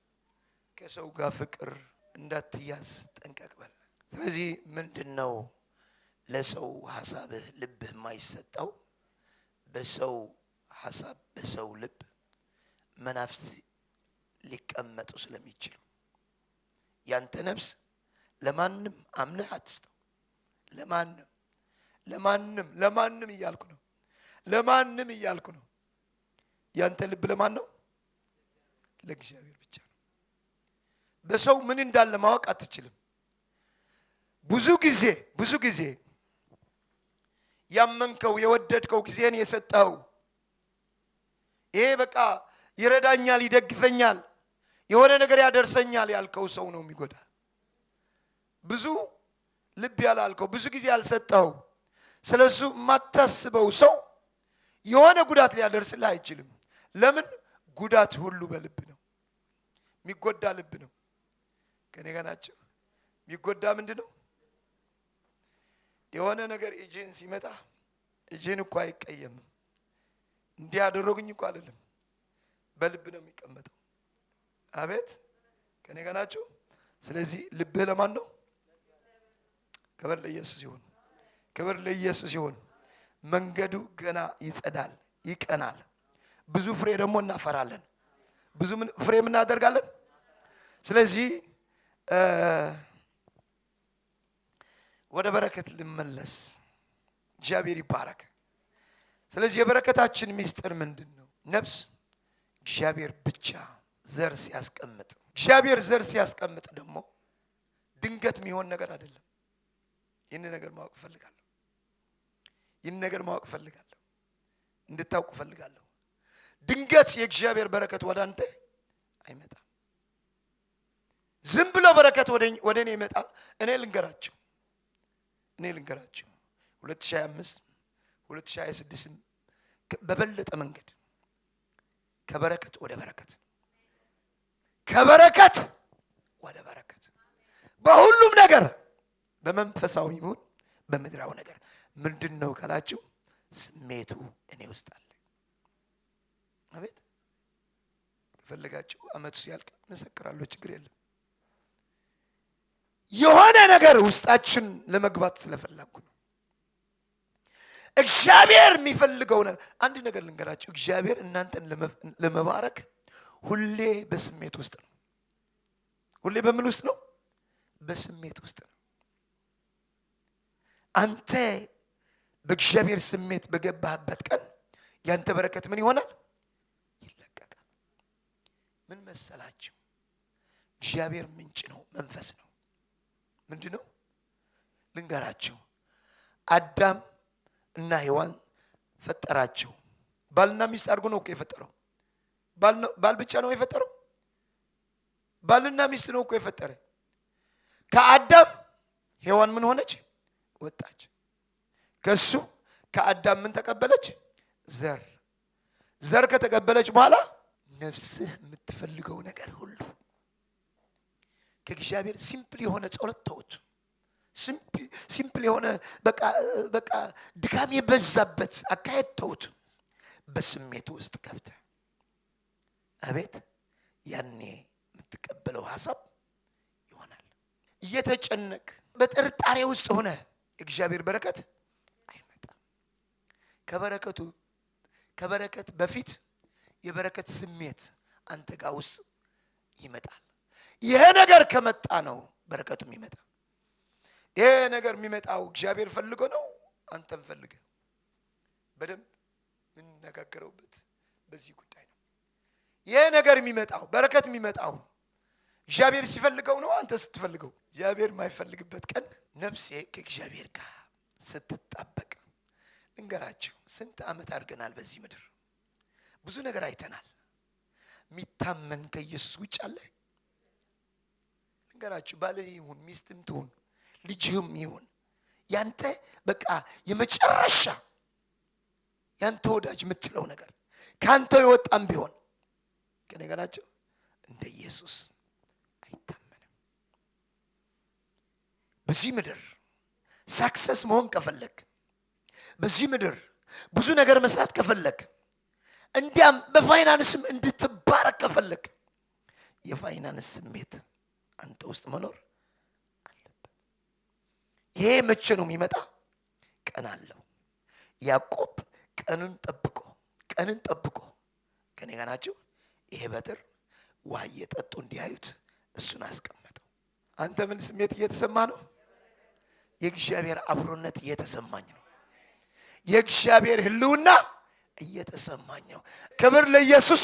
ከሰው ጋር ፍቅር እንዳትያዝ ጠንቀቅ በል። ስለዚህ ምንድነው ለሰው ሐሳብህ ልብህ የማይሰጠው? በሰው ሐሳብ በሰው ልብ መናፍስት ሊቀመጡ ስለሚችሉ ያንተ ነፍስ ለማንም አምነህ አትስጠው። ለማንም እያልኩ ነው። ያንተ ልብ ለማን ነው? ለእግዚአብሔር ብቻ ነው። በሰው ምን እንዳለ ማወቅ አትችልም። ብዙ ጊዜ ያመንከው የወደድከው ጊዜን የሰጠው ይሄ በቃ ይረዳኛል፣ ይደግፈኛል፣ የሆነ ነገር ያደርሰኛል ያልከው ሰው ነው የሚጎዳ። ብዙ ልብ ያላልከው ብዙ ጊዜ ያልሰጠው ስለሱ የማታስበው ሰው የሆነ ጉዳት ሊያደርስልህ አይችልም። ለምን? ጉዳት ሁሉ በልብ ነው። የሚጎዳ ልብ ነው። ከኔ ጋር ናቸው። የሚጎዳ ምንድን ነው? የሆነ ነገር እጅን ሲመጣ እጅን እኮ አይቀየምም። እንዲህ ያደረጉኝ እኮ አይደለም፣ በልብ ነው የሚቀመጠው። አቤት ከኔ ጋር ናቸው። ስለዚህ ልብህ ለማን ነው? ክብር ለኢየሱስ ይሁን። ክብር ለኢየሱስ ይሁን። መንገዱ ገና ይጸዳል፣ ይቀናል። ብዙ ፍሬ ደግሞ እናፈራለን። ብዙ ፍሬ እናደርጋለን። ስለዚህ ወደ በረከት ልመለስ። እግዚአብሔር ይባረክ። ስለዚህ የበረከታችን ሚስጥር ምንድን ነው? ነፍስ እግዚአብሔር ብቻ ዘር ሲያስቀምጥ፣ እግዚአብሔር ዘር ሲያስቀምጥ ደግሞ ድንገት የሚሆን ነገር አይደለም። ይህን ነገር ማወቅ እፈልጋለሁ። ይህን ነገር ማወቅ እፈልጋለሁ። እንድታውቁ እፈልጋለሁ። ድንገት የእግዚአብሔር በረከት ወደ አንተ አይመጣም። ዝም ብሎ በረከት ወደ እኔ ይመጣል። እኔ ልንገራችሁ 2025 2026 በበለጠ መንገድ ከበረከት ወደ በረከት፣ ከበረከት ወደ በረከት በሁሉም ነገር፣ በመንፈሳዊ ይሁን በምድራዊ ነገር። ምንድነው ካላችሁ ስሜቱ እኔ ውስጥ አለ። አቤት ከፈለጋችሁ አመቱ ሲያልቅ መሰክራለሁ፣ ችግር የለም። የሆነ ነገር ውስጣችን ለመግባት ስለፈለኩ ነው። እግዚአብሔር የሚፈልገው አንድ ነገር ልንገራችሁ። እግዚአብሔር እናንተን ለመባረክ ሁሌ በስሜት ውስጥ ነው። ሁሌ በምን ውስጥ ነው? በስሜት ውስጥ ነው። አንተ በእግዚአብሔር ስሜት በገባህበት ቀን ያንተ በረከት ምን ይሆናል? ይለቀቃል። ምን መሰላችሁ? እግዚአብሔር ምንጭ ነው፣ መንፈስ ነው። ምንድነው? ልንገራችሁ። አዳም እና ሔዋን ፈጠራቸው። ባልና ሚስት አድርጎ ነው እኮ የፈጠረው። ባል ብቻ ነው የፈጠረው? ባልና ሚስት ነው እኮ የፈጠረ። ከአዳም ሔዋን ምን ሆነች? ወጣች። ከሱ ከአዳም ምን ተቀበለች? ዘር ከተቀበለች በኋላ ነፍስህ የምትፈልገው ነገር ሁሉ ከእግዚአብሔር ሲምፕል የሆነ ጸሎት ተውት። ሲምፕል የሆነ በቃ ድካም የበዛበት አካሄድ ተውት። በስሜቱ ውስጥ ገብተህ አቤት ያኔ የምትቀበለው ሐሳብ ይሆናል። እየተጨነቅ በጥርጣሬ ውስጥ ሆነ እግዚአብሔር በረከት አይመጣም። ከበረከት በፊት የበረከት ስሜት አንተ ጋር ውስጥ ይመጣል። ይሄ ነገር ከመጣ ነው በረከቱ የሚመጣ። ይሄ ነገር የሚመጣው እግዚአብሔር ፈልጎ ነው፣ አንተም ፈልገህ። በደንብ የምንነጋገረውበት በዚህ ጉዳይ ነው። ይሄ ነገር የሚመጣው በረከት የሚመጣው እግዚአብሔር ሲፈልገው ነው፣ አንተ ስትፈልገው። እግዚአብሔር የማይፈልግበት ቀን ነፍሴ ከእግዚአብሔር ጋር ስትጣበቅ፣ ልንገራችሁ ስንት ዓመት አድርገናል በዚህ ምድር። ብዙ ነገር አይተናል። የሚታመን ከኢየሱስ ውጭ አለ? ልንገራችሁ፣ ባልህ ይሁን ሚስትም ትሁን ልጅህም ይሁን ያንተ በቃ የመጨረሻ ያንተ ወዳጅ የምትለው ነገር ካንተ የወጣም ቢሆን ከነገራቸው እንደ ኢየሱስ አይታመንም። በዚህ ምድር ሳክሰስ መሆን ከፈለክ፣ በዚህ ምድር ብዙ ነገር መስራት ከፈለክ፣ እንዲያም በፋይናንስም እንድትባረክ ከፈለክ የፋይናንስ ስሜት አንተ ውስጥ መኖር አለበት። ይሄ መቼ ነው የሚመጣ? ቀን አለው። ያዕቆብ ቀንን ጠብቆ ከኔ ጋር ናቸው። ይሄ በትር ውሃ እየጠጡ እንዲያዩት እሱን አስቀመጠው። አንተ ምን ስሜት እየተሰማ ነው? የእግዚአብሔር አብሮነት እየተሰማኝ ነው። የእግዚአብሔር ህልውና እየተሰማኝ ነው። ክብር ለኢየሱስ።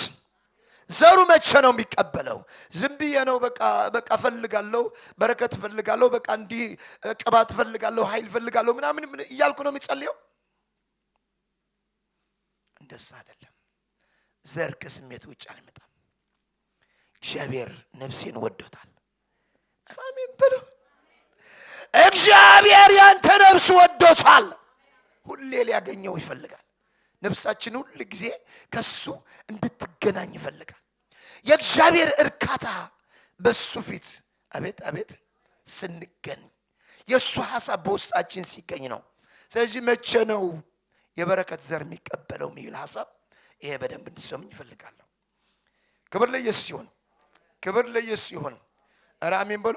ዘሩ መቼ ነው የሚቀበለው? ዝም ብዬ ነው በቃ ፈልጋለሁ፣ በረከት ፈልጋለሁ፣ በቃ እንዲህ ቅባት ፈልጋለሁ፣ ኃይል ፈልጋለሁ ምናምን እያልኩ ነው የሚጸልየው? እንደዛ አይደለም። ዘር ከስሜት ውጭ አይመጣም። እግዚአብሔር ነፍሴን ወዶታል። አሜን በሉ። እግዚአብሔር ያንተ ነፍስ ወዶታል። ሁሌ ሊያገኘው ይፈልጋል። ነፍሳችን ሁሉ ጊዜ ከሱ እንድትገናኝ ይፈልጋል። የእግዚአብሔር እርካታ በሱ ፊት አቤት አቤት ስንገኝ የሱ ሐሳብ በውስጣችን ሲገኝ ነው። ስለዚህ መቼ ነው የበረከት ዘር የሚቀበለው የሚል ሐሳብ ይሄ በደንብ እንድትሰሙኝ ይፈልጋለሁ። ክብር ለኢየሱስ ይሁን፣ ክብር ለኢየሱስ ይሁን። ኧረ አሜን በሉ።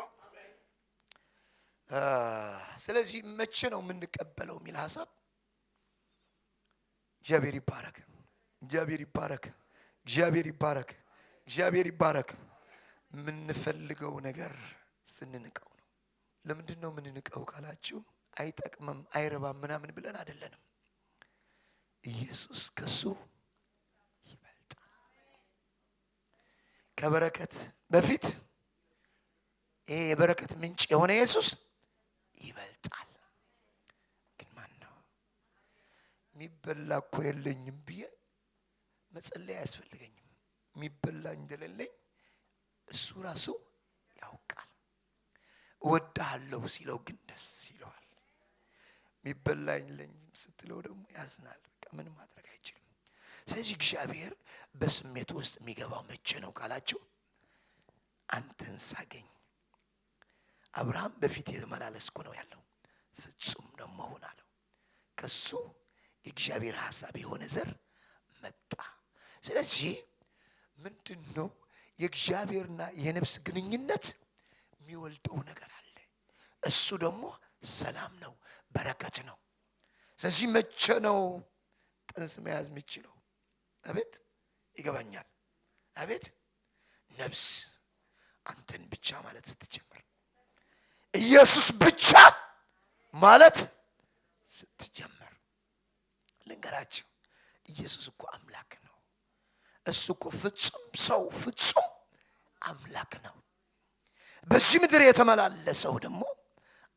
ስለዚህ መቼ ነው የምንቀበለው የሚል ሐሳብ እግዚአብሔር ይባረክ፣ እግዚአብሔር ይባረክ፣ እግዚአብሔር ይባረክ፣ እግዚአብሔር ይባረክ። የምንፈልገው ነገር ስንንቀው ነው። ለምንድን ነው የምንንቀው ካላችሁ አይጠቅምም አይረባም ምናምን ብለን አይደለንም። ኢየሱስ ከሱ ይበልጣል። ከበረከት በፊት ይሄ የበረከት ምንጭ የሆነ ኢየሱስ ይበልጣል። ግን ማን ነው? የሚበላ እኮ የለኝም ብዬ መጸለይ አያስፈልገኝም። የሚበላ እንደሌለኝ እሱ ራሱ ያውቃል። እወድሃለሁ ሲለው ግን ደስ ይለዋል። የሚበላኝ የለኝም ስትለው ደግሞ ያዝናል። በቃ ምንም ማድረግ አይችልም። ስለዚህ እግዚአብሔር በስሜት ውስጥ የሚገባው መቼ ነው ካላችሁ አንተን ሳገኝ አብርሃም በፊት የተመላለስኩ ነው ያለው ፍጹም ደግሞ ሆናለሁ። ከሱ የእግዚአብሔር ሐሳብ የሆነ ዘር መጣ። ስለዚህ ምንድነው የእግዚአብሔርና የነፍስ ግንኙነት የሚወልደው ነገር አለ። እሱ ደግሞ ሰላም ነው፣ በረከት ነው። ስለዚህ መቼ ነው ጥንስ መያዝ የሚችለው? አቤት ይገባኛል። አቤት ነፍስ አንተን ብቻ ማለት ስትጀምር፣ ኢየሱስ ብቻ ማለት ስትጀምር። ልንገራችሁ ኢየሱስ እኮ አምላክ ነው። እሱ እኮ ፍጹም ሰው ፍጹም አምላክ ነው። በዚህ ምድር የተመላለሰው ደግሞ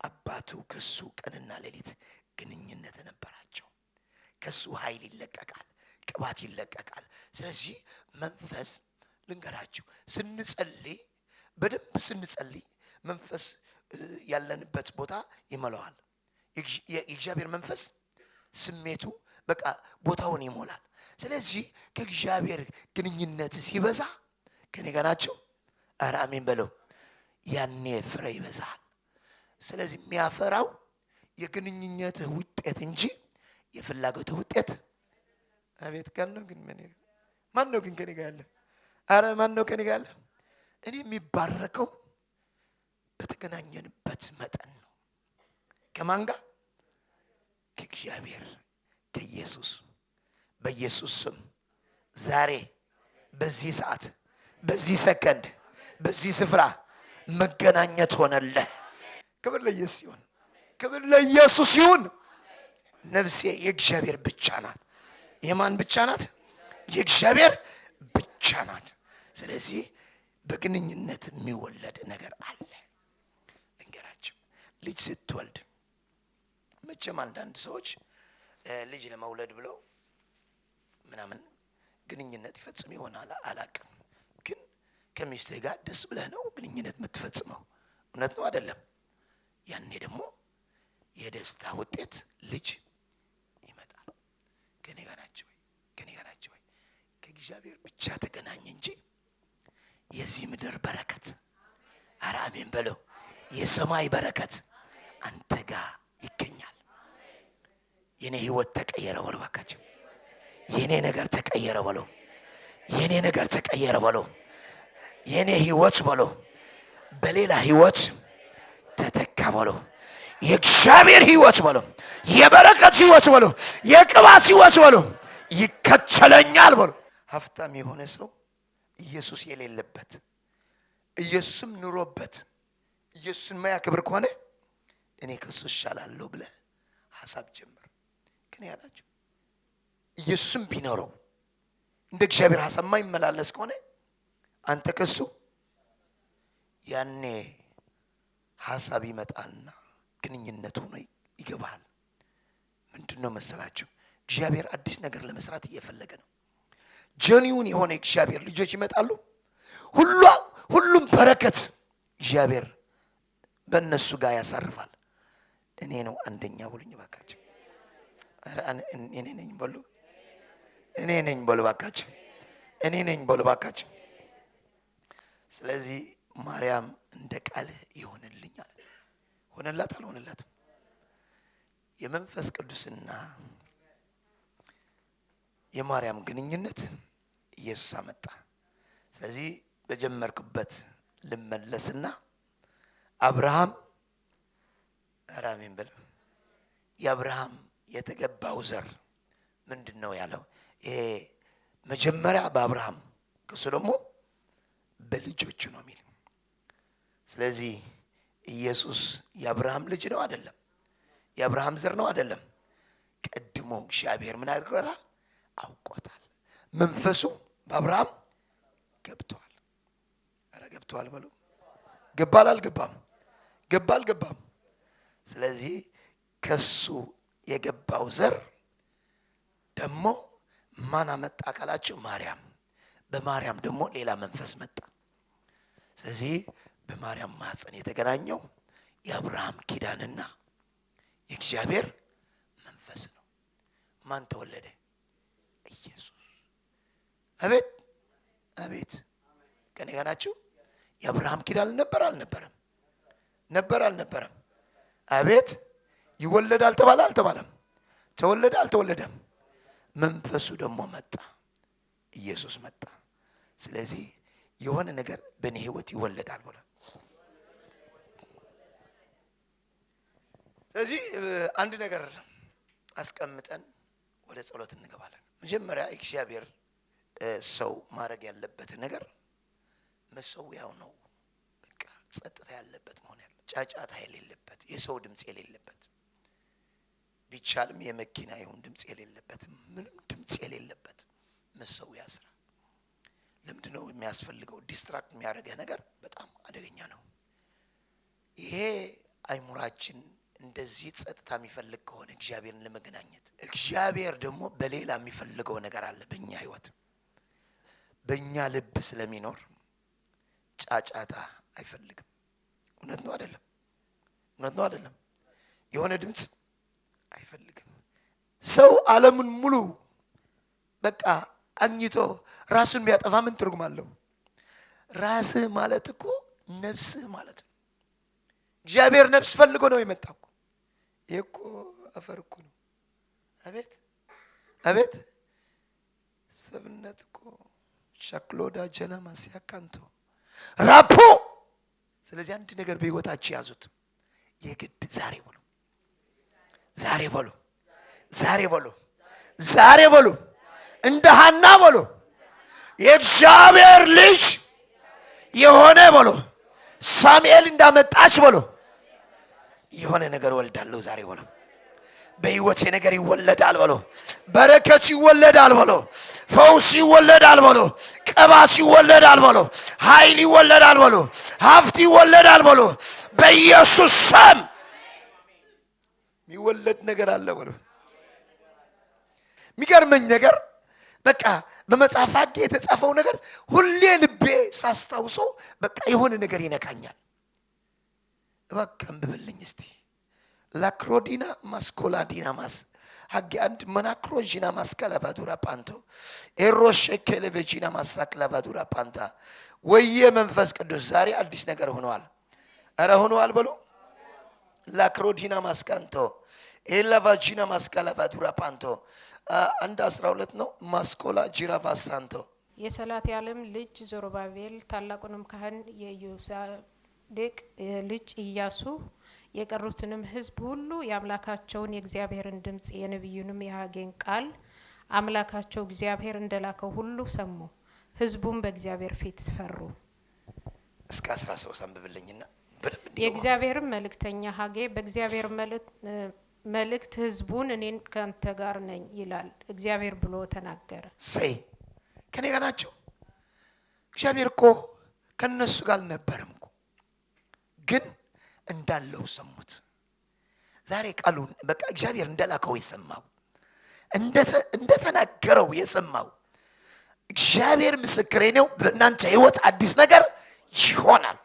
አባቱ ከሱ ቀንና ሌሊት ግንኙነት ነበራቸው። ከሱ ኃይል ይለቀቃል፣ ቅባት ይለቀቃል። ስለዚህ መንፈስ ልንገራችሁ ስንጸልይ በደንብ ስንጸልይ መንፈስ ያለንበት ቦታ ይሞላዋል። የእግዚአብሔር መንፈስ ስሜቱ በቃ ቦታውን ይሞላል። ስለዚህ ከእግዚአብሔር ግንኙነት ሲበዛ ከኔ ጋር ናችሁ? ኧረ አሜን በለው። ያኔ ፍሬ ይበዛል። ስለዚህ የሚያፈራው የግንኙነት ውጤት እንጂ የፍላጎት ውጤት። አቤት ጋር ነው። ግን ማን ነው ግን ከኔ ጋር ያለ? ኧረ ማን ነው ከኔ ጋር ያለ? እኔ የሚባረከው በተገናኘንበት መጠን ነው። ከማን ጋር? ከእግዚአብሔር ከኢየሱስ። በኢየሱስ ስም ዛሬ በዚህ ሰዓት በዚህ ሰከንድ በዚህ ስፍራ መገናኘት ሆነልህ። ክብር ለኢየሱስ ይሁን፣ ክብር ለኢየሱስ ይሁን። ነፍሴ የእግዚአብሔር ብቻ ናት። የማን ብቻ ናት? የእግዚአብሔር ብቻ ናት። ስለዚህ በግንኙነት የሚወለድ ነገር አለ። ልንገራችሁ ልጅ ስትወልድ መቼም አንዳንድ ሰዎች ልጅ ለመውለድ ብለው ምናምን ግንኙነት ይፈጽም ይሆናል አላቅም። ግን ከሚስትህ ጋር ደስ ብለህ ነው ግንኙነት የምትፈጽመው። እውነት ነው አይደለም? ያኔ ደግሞ የደስታ ውጤት ልጅ ይመጣል። ከኔ ጋር ናችሁ ወይ? ከኔ ጋር ናችሁ ወይ? ከእግዚአብሔር ብቻ ተገናኝ እንጂ የዚህ ምድር በረከት ኧረ አሜን በለው። የሰማይ በረከት አንተ ጋር ይገኛል። የኔ ህይወት ተቀየረ በለው ባካችሁ። የኔ ነገር ተቀየረ በለው። የኔ ነገር ተቀየረ በለው። የኔ ህይወት በለው በሌላ ህይወት ተተካ በለው። የእግዚአብሔር ህይወት በለው፣ የበረከት ህይወት በለው፣ የቅባት ህይወት በለው ይከተለኛል በለው። ሀብታም የሆነ ሰው ኢየሱስ የሌለበት ኢየሱስም ኑሮበት ኢየሱስን ማያከብር ከሆነ እኔ ከሱ እሻላለሁ ብለህ ሐሳብ ጀምር። ግን ያላችሁ ኢየሱስም ቢኖረው እንደ እግዚአብሔር ሐሳብ የማይመላለስ ከሆነ አንተ ከሱ ያኔ ሐሳብ ይመጣልና ግንኙነቱ ነው ይገባል። ምንድነው መሰላችሁ? እግዚአብሔር አዲስ ነገር ለመስራት እየፈለገ ነው። ጀኒውን የሆነ እግዚአብሔር ልጆች ይመጣሉ። ሁሉም በረከት እግዚአብሔር በእነሱ ጋር ያሳርፋል። እኔ ነው አንደኛ ብሉኝ ባካችሁ። እኔ ነኝ በሉ። እኔ ነኝ በሉ ባካችሁ። እኔ ነኝ በሉ ባካችሁ። ስለዚህ ማርያም እንደ ቃልህ ይሆንልኝ አለ። ሆነላት አልሆነላትም? የመንፈስ ቅዱስና የማርያም ግንኙነት ኢየሱስ አመጣ። ስለዚህ በጀመርኩበት ልመለስና አብርሃም አራሚን ብለ የአብርሃም የተገባው ዘር ምንድነው ያለው? ይሄ መጀመሪያ በአብርሃም ከሱ ደግሞ በልጆቹ ነው የሚል። ስለዚህ ኢየሱስ የአብርሃም ልጅ ነው አይደለም? የአብርሃም ዘር ነው አይደለም? ቀድሞ እግዚአብሔር ምን አድርጓል? አውቆታል። መንፈሱ በአብርሃም ገብቷል። አረ ገብቷል በሉ። ገባል አልገባም? ገባል ገባም። ስለዚህ ከሱ የገባው ዘር ደግሞ ማን አመጣ ካላችሁ? ማርያም። በማርያም ደግሞ ሌላ መንፈስ መጣ። ስለዚህ በማርያም ማህፀን የተገናኘው የአብርሃም ኪዳንና የእግዚአብሔር መንፈስ ነው። ማን ተወለደ? ኢየሱስ። አቤት አቤት። ከኔ ጋር ናችሁ? የአብርሃም ኪዳን ነበር አልነበረም? ነበር አልነበረም? አቤት። ይወለዳል ተባለ አልተባለም? ተወለደ አልተወለደም? መንፈሱ ደግሞ መጣ፣ ኢየሱስ መጣ። ስለዚህ የሆነ ነገር በእኔ ህይወት ይወለዳል ብሎ ስለዚህ አንድ ነገር አስቀምጠን ወደ ጸሎት እንገባለን። መጀመሪያ እግዚአብሔር ሰው ማድረግ ያለበት ነገር መሰዊያው ነው። በቃ ጸጥታ ያለበት መሆን ያለ፣ ጫጫታ የሌለበት፣ የሰው ድምጽ የሌለበት፣ ቢቻልም የመኪና ይሁን ድምጽ የሌለበት፣ ምንም ድምጽ የሌለበት መሰዊያ ስራ። ለምንድነው የሚያስፈልገው? ዲስትራክት የሚያደርገ ነገር በጣም አደገኛ ነው። ይሄ አይሙራችን እንደዚህ ጸጥታ የሚፈልግ ከሆነ እግዚአብሔርን ለመገናኘት፣ እግዚአብሔር ደግሞ በሌላ የሚፈልገው ነገር አለ በእኛ ህይወት። በእኛ ልብ ስለሚኖር ጫጫታ አይፈልግም። እውነት ነው አይደለም? እውነት ነው አይደለም? የሆነ ድምጽ አይፈልግም። ሰው ዓለምን ሙሉ በቃ አግኝቶ ራሱን ቢያጠፋ ምን ትርጉም አለው? ራስህ ማለት እኮ ነፍስህ ማለት ነው። እግዚአብሔር ነፍስ ፈልጎ ነው የመጣው። ይሄ እኮ አፈር እኮ ነው። አቤት አቤት። ሰብነት እኮ ሸክሎዳ ጀናማ ሲያካንቶ ራፖ። ስለዚህ አንድ ነገር በህይወታችሁ ያዙት። የግድ ዛሬ በሉ፣ ዛሬ በሉ፣ ዛሬ በሉ፣ ዛሬ በሉ፣ እንደ ሐና በሉ፣ የእግዚአብሔር ልጅ የሆነ በሉ፣ ሳሙኤል እንዳመጣች በሉ፣ የሆነ ነገር ወልዳለሁ ዛሬ በሉ። በህይወቴ ነገር ይወለዳል በሉ። በረከት ይወለዳል በሉ። ፈውስ ይወለዳል በሉ። ቅባት ይወለዳል በሉ። ኃይል ይወለዳል በሉ። ሀብት ይወለዳል በሉ። በኢየሱስ ስም የሚወለድ ነገር አለ በሉ። የሚገርመኝ ነገር በቃ በመጽሐፍ ሕግ የተጻፈው ነገር ሁሌ ልቤ ሳስታውሰው በቃ የሆነ ነገር ይነካኛል። እባክህ አንብብልኝ እስቲ። ላክሮዲና ማስኮላዲና ማስ ሀጌ አንድ መናክሮጂና ማስከለባዱራ ፓንቶ ኤሮሽ ከለበጂና ማሳክለባዱራ ፓንታ። ወየ መንፈስ ቅዱስ ዛሬ አዲስ ነገር ሆኗል። አረ ሆኗል በሉ። ላክሮዲና ማስካንቶ ኤላቫጂና ማስከለባዱራ ፓንቶ አንድ 12 ነው። ማስኮላ ጂራቫሳንቶ የሰላትያልም ልጅ ዘሩባቤል ታላቁንም ካህን የዮሳዴቅ ልጅ ኢያሱ የቀሩትንም ሕዝብ ሁሉ የአምላካቸውን የእግዚአብሔርን ድምጽ የነቢዩንም የሐጌን ቃል አምላካቸው እግዚአብሔር እንደላከው ሁሉ ሰሙ። ሕዝቡም በእግዚአብሔር ፊት ፈሩ። እስከ 13 አንብብልኝና የእግዚአብሔርም መልእክተኛ ሐጌ በእግዚአብሔር መልእክት ሕዝቡን እኔን ካንተ ጋር ነኝ ይላል እግዚአብሔር ብሎ ተናገረ። ሰይ ከኔ ጋር ናቸው። እግዚአብሔር እኮ ከነሱ ጋር አልነበረም እኮ ግን እንዳለው ሰሙት። ዛሬ ቃሉን በቃ እግዚአብሔር እንደላከው የሰማው እንደተናገረው የሰማው እግዚአብሔር ምስክሬ ነው። በእናንተ ህይወት አዲስ ነገር ይሆናል።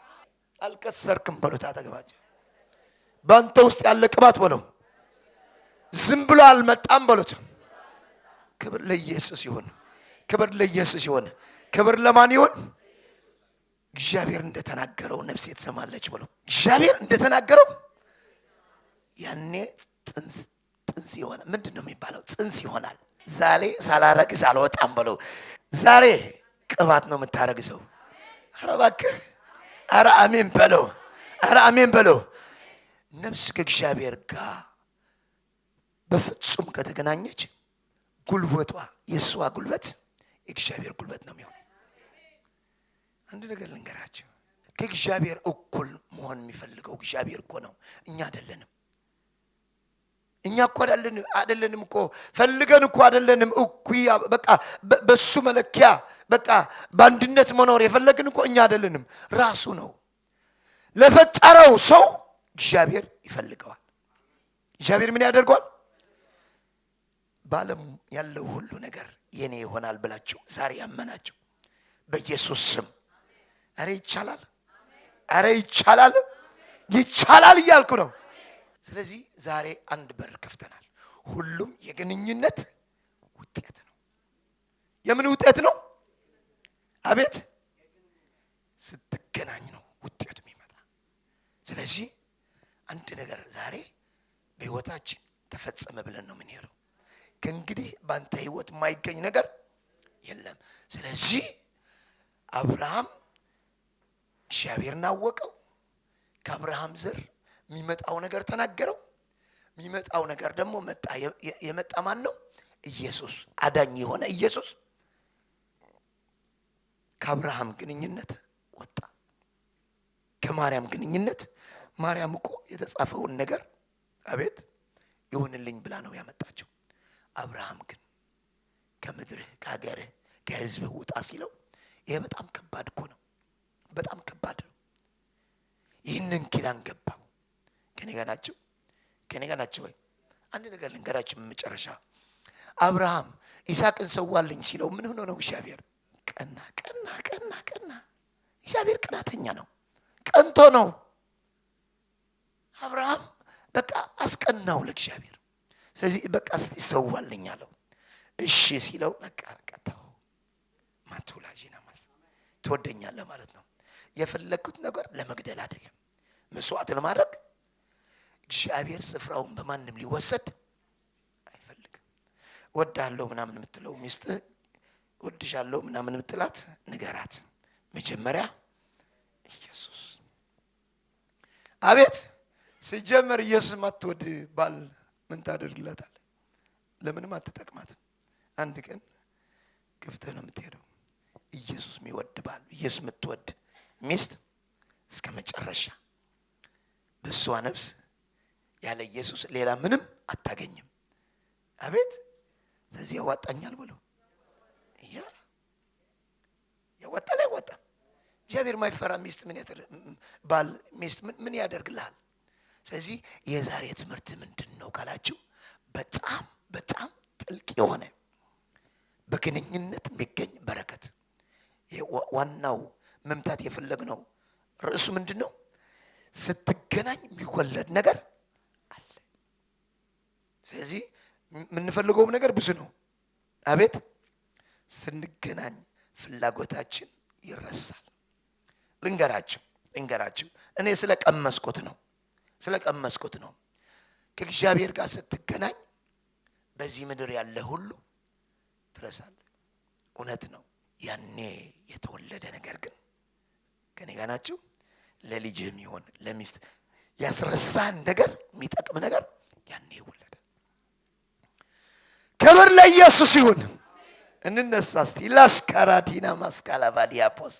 አልከሰርክም በሉት። አጠገባቸው በአንተ ውስጥ ያለ ቅባት በለው ዝም ብሎ አልመጣም በሉት። ክብር ለኢየሱስ ይሁን። ክብር ለኢየሱስ ይሁን። ክብር ለማን ይሁን? እግዚአብሔር እንደተናገረው ነፍሴ ትሰማለች ብሎ እግዚአብሔር እንደተናገረው ያኔ ጥንስ ይሆናል። ምንድን ነው የሚባለው? ጽንስ ይሆናል። ዛሬ ሳላረግዝ አልወጣም ብሎ ዛሬ ቅባት ነው የምታረግዘው። ኧረ እባክህ፣ ኧረ አሜን በለው፣ ኧረ አሜን በለው። ነፍስ ከእግዚአብሔር ጋር በፍጹም ከተገናኘች ጉልበቷ የእሷ ጉልበት የእግዚአብሔር ጉልበት ነው የሚሆነው። አንድ ነገር ልንገራቸው፣ ከእግዚአብሔር እኩል መሆን የሚፈልገው እግዚአብሔር እኮ ነው፣ እኛ አይደለንም። እኛ እኮ አይደለንም እኮ ፈልገን እኮ አይደለንም። እኩያ በቃ በሱ መለኪያ በቃ በአንድነት መኖር የፈለግን እኮ እኛ አይደለንም፣ ራሱ ነው። ለፈጠረው ሰው እግዚአብሔር ይፈልገዋል። እግዚአብሔር ምን ያደርገዋል? በዓለም ያለው ሁሉ ነገር የኔ ይሆናል ብላችሁ ዛሬ ያመናችሁ በኢየሱስ ስም አረ ይቻላል፣ አረ ይቻላል፣ ይቻላል እያልኩ ነው። ስለዚህ ዛሬ አንድ በር ከፍተናል። ሁሉም የግንኙነት ውጤት ነው። የምን ውጤት ነው? አቤት ስትገናኝ ነው ውጤቱ የሚመጣ። ስለዚህ አንድ ነገር ዛሬ በህይወታችን ተፈጸመ ብለን ነው የምንሄደው። ከእንግዲህ ባንተ ህይወት የማይገኝ ነገር የለም። ስለዚህ አብርሃም እግዚአብሔርን አወቀው። ከአብርሃም ዘር የሚመጣው ነገር ተናገረው። የሚመጣው ነገር ደግሞ መጣ። የመጣ ማን ነው? ኢየሱስ፣ አዳኝ የሆነ ኢየሱስ ከአብርሃም ግንኙነት ወጣ። ከማርያም ግንኙነት ማርያም እኮ የተጻፈውን ነገር አቤት ይሁንልኝ ብላ ነው ያመጣቸው። አብርሃም ግን ከምድርህ ከሀገርህ ከህዝብህ ውጣ ሲለው ይሄ በጣም ከባድ እኮ ነው። በጣም ከባድ ነው። ይህንን ኪዳን ገባው። ከኔ ጋር ናቸው? ከኔ ጋር ናቸው ወይ? አንድ ነገር ልንገራችሁ መጨረሻ። አብርሃም ይስሐቅን ሰዋልኝ ሲለው ምን ሆኖ ነው? እግዚአብሔር ቀና። እግዚአብሔር ቀናተኛ ነው። ቀንቶ ነው። አብርሃም በቃ አስቀናው ለእግዚአብሔር። ስለዚህ በቃ እስቲ ሰዋልኝ አለው። እሺ ሲለው በቃ ቀጣው ማቱላጂና ማስ ትወደኛለህ ማለት ነው። የፈለኩት ነገር ለመግደል አይደለም፣ መስዋዕት ለማድረግ። እግዚአብሔር ስፍራውን በማንም ሊወሰድ አይፈልግም። ወዳለው ምናምን የምትለው ሚስት ወድሻለሁ ምናምን የምትላት ንገራት። መጀመሪያ ኢየሱስ አቤት ሲጀመር ኢየሱስ ማትወድ ባል ምን ታደርግላታል? ለምንም አትጠቅማት። አንድ ቀን ክፍተህ ነው የምትሄደው። ኢየሱስ የሚወድ ባል፣ ኢየሱስ የምትወድ ሚስት እስከ መጨረሻ በሷ ነፍስ ያለ ኢየሱስ ሌላ ምንም አታገኝም። አቤት ስለዚህ ያዋጣኛል ብሎ ያዋጣል አይዋጣም። እግዚአብሔር ማይፈራ ሚስት ምን ባል ሚስት ምን ያደርግልሃል? ስለዚህ የዛሬ ትምህርት ምንድነው ካላችሁ በጣም በጣም ጥልቅ የሆነ በግንኙነት የሚገኝ በረከት። ዋናው መምታት የፈለግነው ርዕሱ ምንድነው? ስትገናኝ የሚወለድ ነገር አለ። ስለዚህ የምንፈልገው ነገር ብዙ ነው። አቤት ስንገናኝ ፍላጎታችን ይረሳል። ልንገራችሁ እኔ ስለቀመስኩት ነው። ከእግዚአብሔር ጋር ስትገናኝ በዚህ ምድር ያለ ሁሉ ትረሳለህ። እውነት ነው። ያኔ የተወለደ ነገር ግን ከኔ ጋር ናችሁ። ለልጅህም ይሆን ለሚስት ያስረሳን ነገር የሚጠቅም ነገር ያኔ ይወለደ። ክብር ለኢየሱስ ይሁን። እንነሳ እስቲ ላስካራዲና ማስካላ ባዲያፖስ